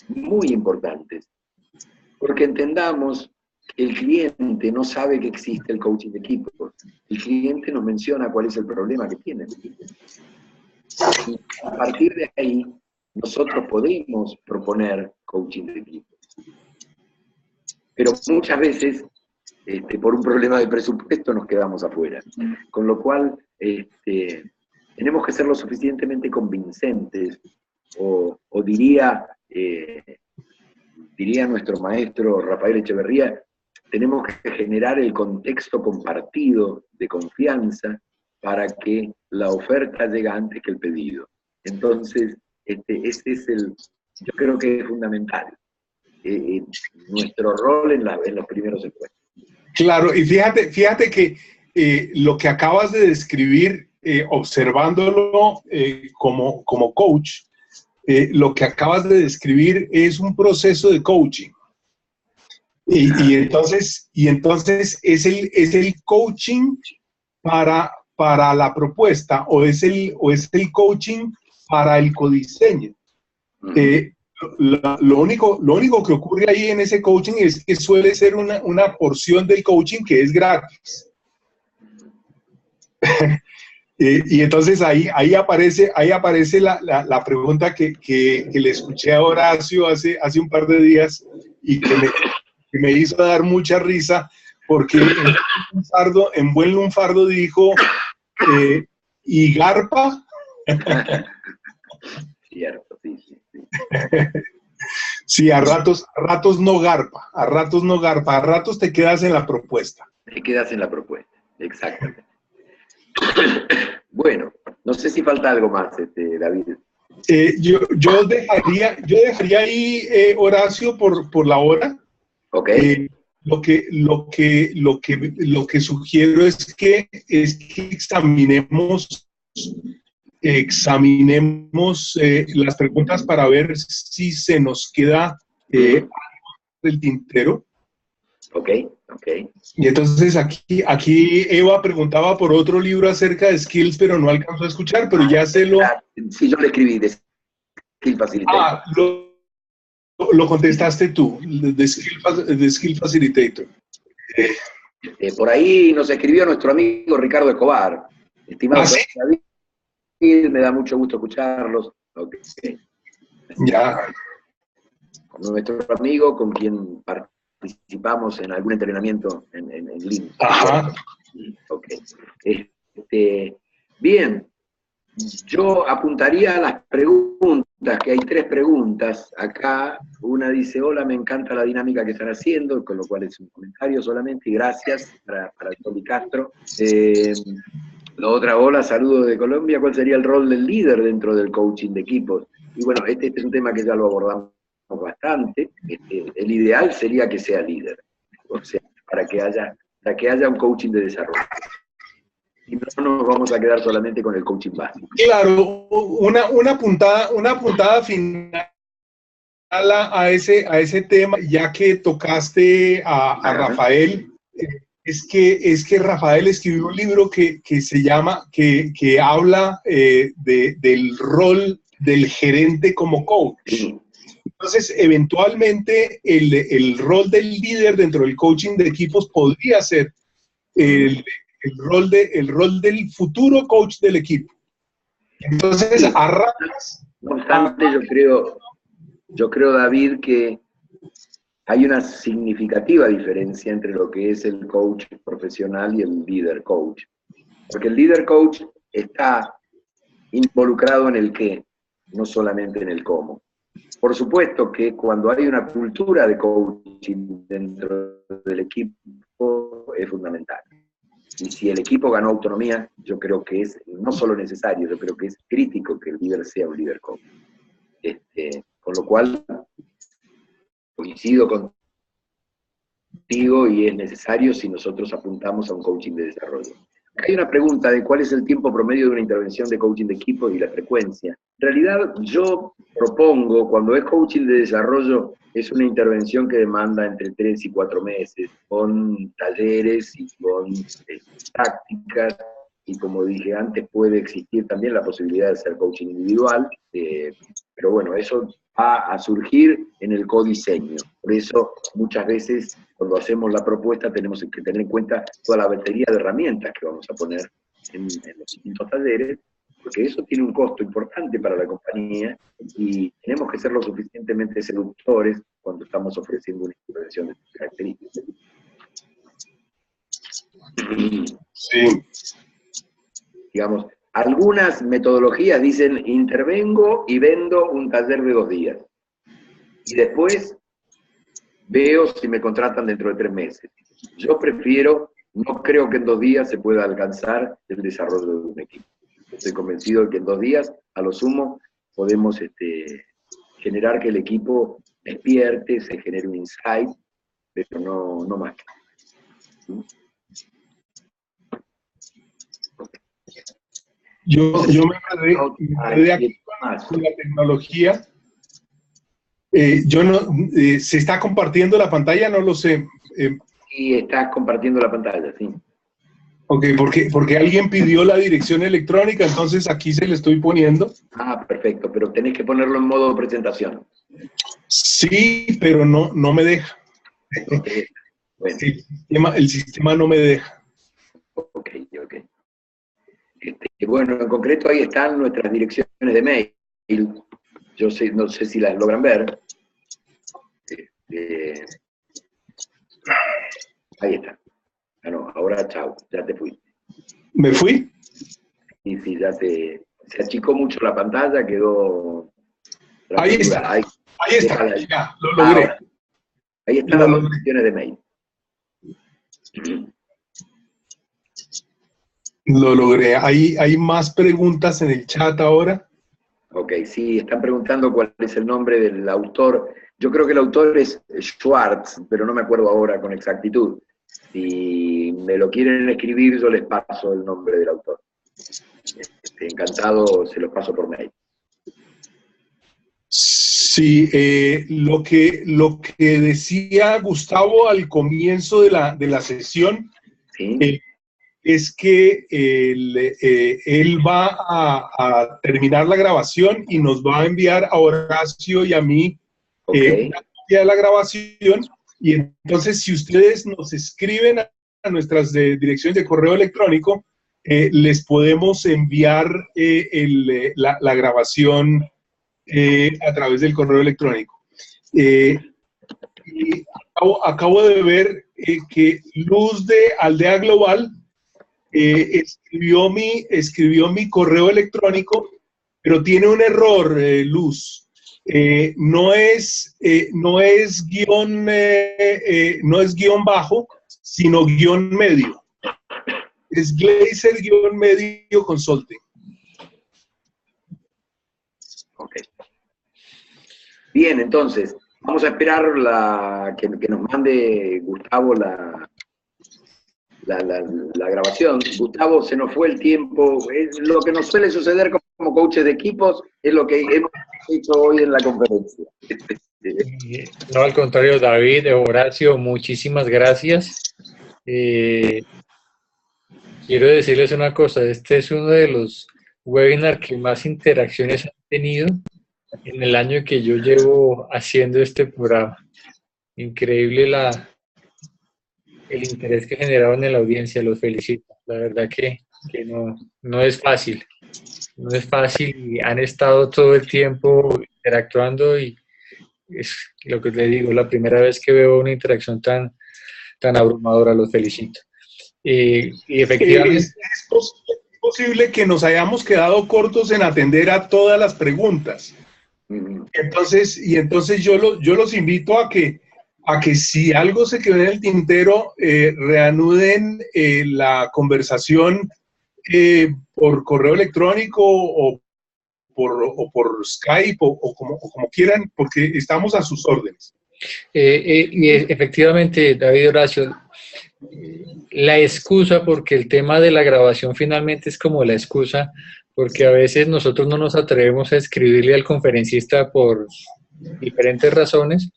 muy importantes. Porque entendamos que el cliente no sabe que existe el coaching de equipo. El cliente nos menciona cuál es el problema que tiene. Y a partir de ahí, nosotros podemos proponer coaching de equipo. Pero muchas veces, por un problema de presupuesto, nos quedamos afuera. Con lo cual, tenemos que ser lo suficientemente convincentes, o diría nuestro maestro Rafael Echeverría, tenemos que generar el contexto compartido de confianza para que la oferta llegue antes que el pedido. Entonces, este es yo creo que es fundamental, nuestro rol en los primeros encuentros. Claro, y fíjate que lo que acabas de describir, observándolo como coach, lo que acabas de describir es un proceso de coaching. Y entonces es el coaching para la propuesta, o es el coaching para el codiseño. Lo único que ocurre ahí en ese coaching es que suele ser una porción del coaching que es gratis. Y entonces ahí aparece la pregunta que le escuché a Horacio hace un par de días, y que me hizo dar mucha risa, porque en buen lunfardo dijo, ¿y garpa? Cierto, sí. Sí, a ratos no garpa, a ratos te quedas en la propuesta. Te quedas en la propuesta, exactamente. Bueno, no sé si falta algo más, David. Yo dejaría ahí, Horacio, por la hora. Ok. Lo que sugiero es que examinemos examinemos las preguntas para ver si se nos queda del tintero. Ok. Y entonces aquí Eva preguntaba por otro libro acerca de skills, pero no alcanzó a escuchar, pero ya se lo... Sí, yo le escribí de Skill Facilitator. Lo contestaste tú, de Skill Facilitator. Por ahí nos escribió nuestro amigo Ricardo Escobar. Estimado ¿sí? David, me da mucho gusto escucharlos. Okay. Ya. Nuestro amigo con quien participamos en algún entrenamiento en LinkedIn. Ajá. Ok. Bien, yo apuntaría a las preguntas, que hay 3 preguntas acá. Una dice, hola, me encanta la dinámica que están haciendo, con lo cual es un comentario solamente, y gracias para Tony Castro. La otra, hola, saludos de Colombia, ¿cuál sería el rol del líder dentro del coaching de equipos? Y bueno, este es un tema que ya lo abordamos bastante. El ideal sería que sea líder, o sea, para que haya un coaching de desarrollo. Y no nos vamos a quedar solamente con el coaching básico. Claro, una puntada final a ese tema, ya que tocaste a Rafael. Es que Rafael escribió un libro que se llama, que habla del rol del gerente como coach. Sí. Entonces, eventualmente, el rol del líder dentro del coaching de equipos podría ser el rol del futuro coach del equipo. Entonces, Sí. arrancas. No obstante, yo creo, David, que hay una significativa diferencia entre lo que es el coach profesional y el líder coach. Porque el líder coach está involucrado en el qué, no solamente en el cómo. Por supuesto que cuando hay una cultura de coaching dentro del equipo es fundamental. Y si el equipo ganó autonomía, yo creo que es no solo necesario, yo creo que es crítico que el líder sea un líder coach. Con lo cual, coincido contigo y es necesario si nosotros apuntamos a un coaching de desarrollo. Hay una pregunta de cuál es el tiempo promedio de una intervención de coaching de equipo y la frecuencia. En realidad, yo propongo, cuando es coaching de desarrollo, es una intervención que demanda entre 3 y 4 meses, con talleres y con prácticas, y como dije antes, puede existir también la posibilidad de hacer coaching individual, pero bueno, eso va a surgir en el codiseño. Por eso, muchas veces, cuando hacemos la propuesta, tenemos que tener en cuenta toda la batería de herramientas que vamos a poner en los distintos talleres, porque eso tiene un costo importante para la compañía y tenemos que ser lo suficientemente seductores cuando estamos ofreciendo una intervención de estas características. Sí. Digamos, algunas metodologías dicen intervengo y vendo un taller de 2 días. Y después veo si me contratan dentro de 3 meses. Yo prefiero, no creo que en 2 días se pueda alcanzar el desarrollo de un equipo. Estoy convencido de que en 2 días, a lo sumo, podemos generar que el equipo despierte, se genere un insight, pero no más. Yo me quedé aquí con la tecnología. ¿Se está compartiendo la pantalla? No lo sé. Sí, estás compartiendo la pantalla, sí. Ok, porque alguien pidió la dirección electrónica, entonces aquí se le estoy poniendo. Ah, perfecto, pero tenés que ponerlo en modo presentación. Sí, pero no me deja. Bueno. El sistema no me deja. Ok. Bueno, en concreto ahí están nuestras direcciones de mail. Yo no sé si las logran ver. Ahí está. Ah, no, ahora chao, ya te fuiste. ¿Me fui? Sí, ya se achicó mucho la pantalla, quedó... Ahí está, ahí está, ya, lo logré. Ahora, ahí están las direcciones de mail. Lo logré. ¿Hay más preguntas en el chat ahora? Ok, sí, están preguntando cuál es el nombre del autor. Yo creo que el autor es Schwartz, pero no me acuerdo ahora con exactitud. Si me lo quieren escribir, yo les paso el nombre del autor. Encantado, se los paso por mail. Sí, lo que decía Gustavo al comienzo de la sesión, ¿Sí? Es que él va a terminar la grabación y nos va a enviar a Horacio y a mí una copia de la grabación, y entonces si ustedes nos escriben a nuestras direcciones de correo electrónico, les podemos enviar la grabación a través del correo electrónico. Y acabo de ver que Luz de Aldea Global escribió mi correo electrónico, pero tiene un error, Luz. No es guión bajo, sino guión medio. Es Glazer-medio consulting. Ok. Bien, entonces, vamos a esperar que nos mande Gustavo la grabación. Gustavo, se nos fue el tiempo. Es lo que nos suele suceder como coaches de equipos, es lo que hemos hecho hoy en la conferencia. No, al contrario, David, Horacio, muchísimas gracias. Quiero decirles una cosa, este es uno de los webinars que más interacciones han tenido en el año que yo llevo haciendo este programa. Increíble el interés que generaron en la audiencia, los felicito. La verdad que no es fácil, no es fácil y han estado todo el tiempo interactuando y es lo que les digo, la primera vez que veo una interacción tan abrumadora, los felicito. Y efectivamente... Es posible que nos hayamos quedado cortos en atender a todas las preguntas. Entonces yo los invito a que si algo se quedó en el tintero, reanuden la conversación por correo electrónico o por Skype o como quieran, porque estamos a sus órdenes. Y efectivamente, David, Horacio, la excusa, porque el tema de la grabación finalmente es como la excusa, porque a veces nosotros no nos atrevemos a escribirle al conferencista por diferentes razones.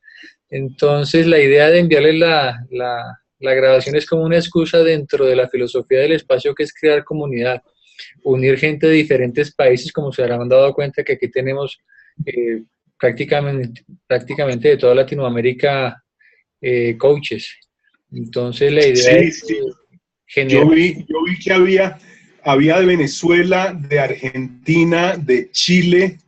Entonces, la idea de enviarle la grabación es como una excusa dentro de la filosofía del espacio, que es crear comunidad, unir gente de diferentes países, como se habrán dado cuenta que aquí tenemos prácticamente de toda Latinoamérica coaches. Entonces, la idea es generar... Yo vi que había de Venezuela, de Argentina, de Chile,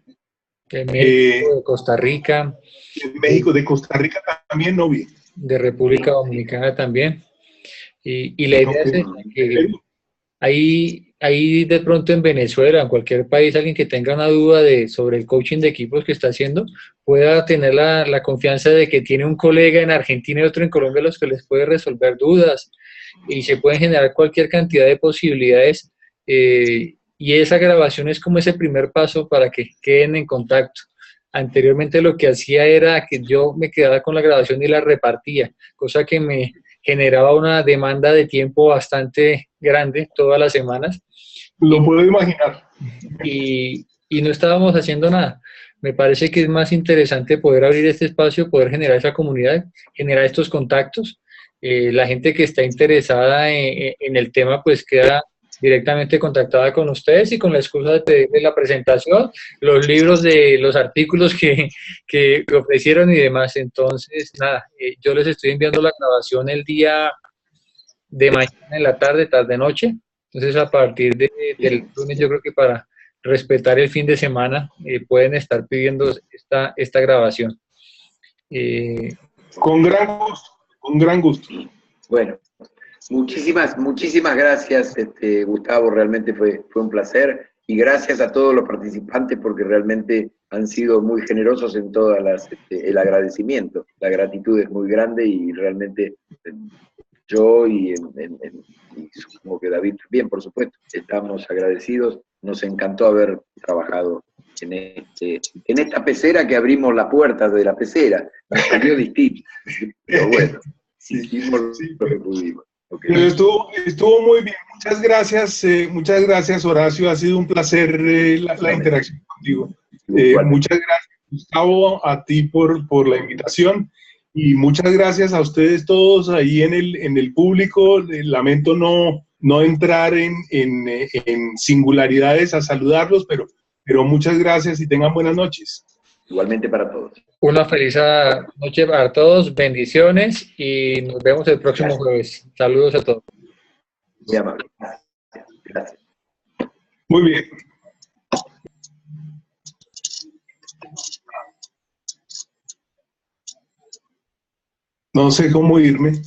de México, de Costa Rica. De México, de Costa Rica también no vi. De República Dominicana también. Y la idea es que ahí de pronto en Venezuela, en cualquier país, alguien que tenga una duda sobre el coaching de equipos que está haciendo, pueda tener la confianza de que tiene un colega en Argentina y otro en Colombia los que les puede resolver dudas, y se pueden generar cualquier cantidad de posibilidades, y esa grabación es como ese primer paso para que queden en contacto. Anteriormente lo que hacía era que yo me quedaba con la grabación y la repartía, cosa que me generaba una demanda de tiempo bastante grande todas las semanas. Lo puedo imaginar. Y no estábamos haciendo nada. Me parece que es más interesante poder abrir este espacio, poder generar esa comunidad, generar estos contactos. La gente que está interesada en el tema pues queda directamente contactada con ustedes, y con la excusa de la presentación, los libros de los artículos que ofrecieron y demás. Entonces, nada, yo les estoy enviando la grabación el día de mañana en la tarde-noche. Entonces, a partir del lunes, yo creo que para respetar el fin de semana, pueden estar pidiendo esta grabación. Con gran gusto. Bueno, muchísimas gracias, Gustavo, realmente fue un placer, y gracias a todos los participantes porque realmente han sido muy generosos en todas el agradecimiento. La gratitud es muy grande y realmente yo y supongo que David también, por supuesto, estamos agradecidos. Nos encantó haber trabajado en esta pecera, que abrimos la puerta de la pecera. Nos salió distinto, pero bueno, hicimos lo que pudimos. Ok. Pero estuvo muy bien. Muchas gracias, Horacio. Ha sido un placer la interacción contigo. Muchas gracias, Gustavo, a ti por la invitación. Y muchas gracias a ustedes todos ahí en el público. Lamento no entrar en singularidades a saludarlos, pero muchas gracias y tengan buenas noches. Igualmente para todos. Una feliz noche para todos, bendiciones y nos vemos el próximo jueves. Saludos a todos. Muy amable. Gracias. Gracias. Muy bien. No sé cómo irme.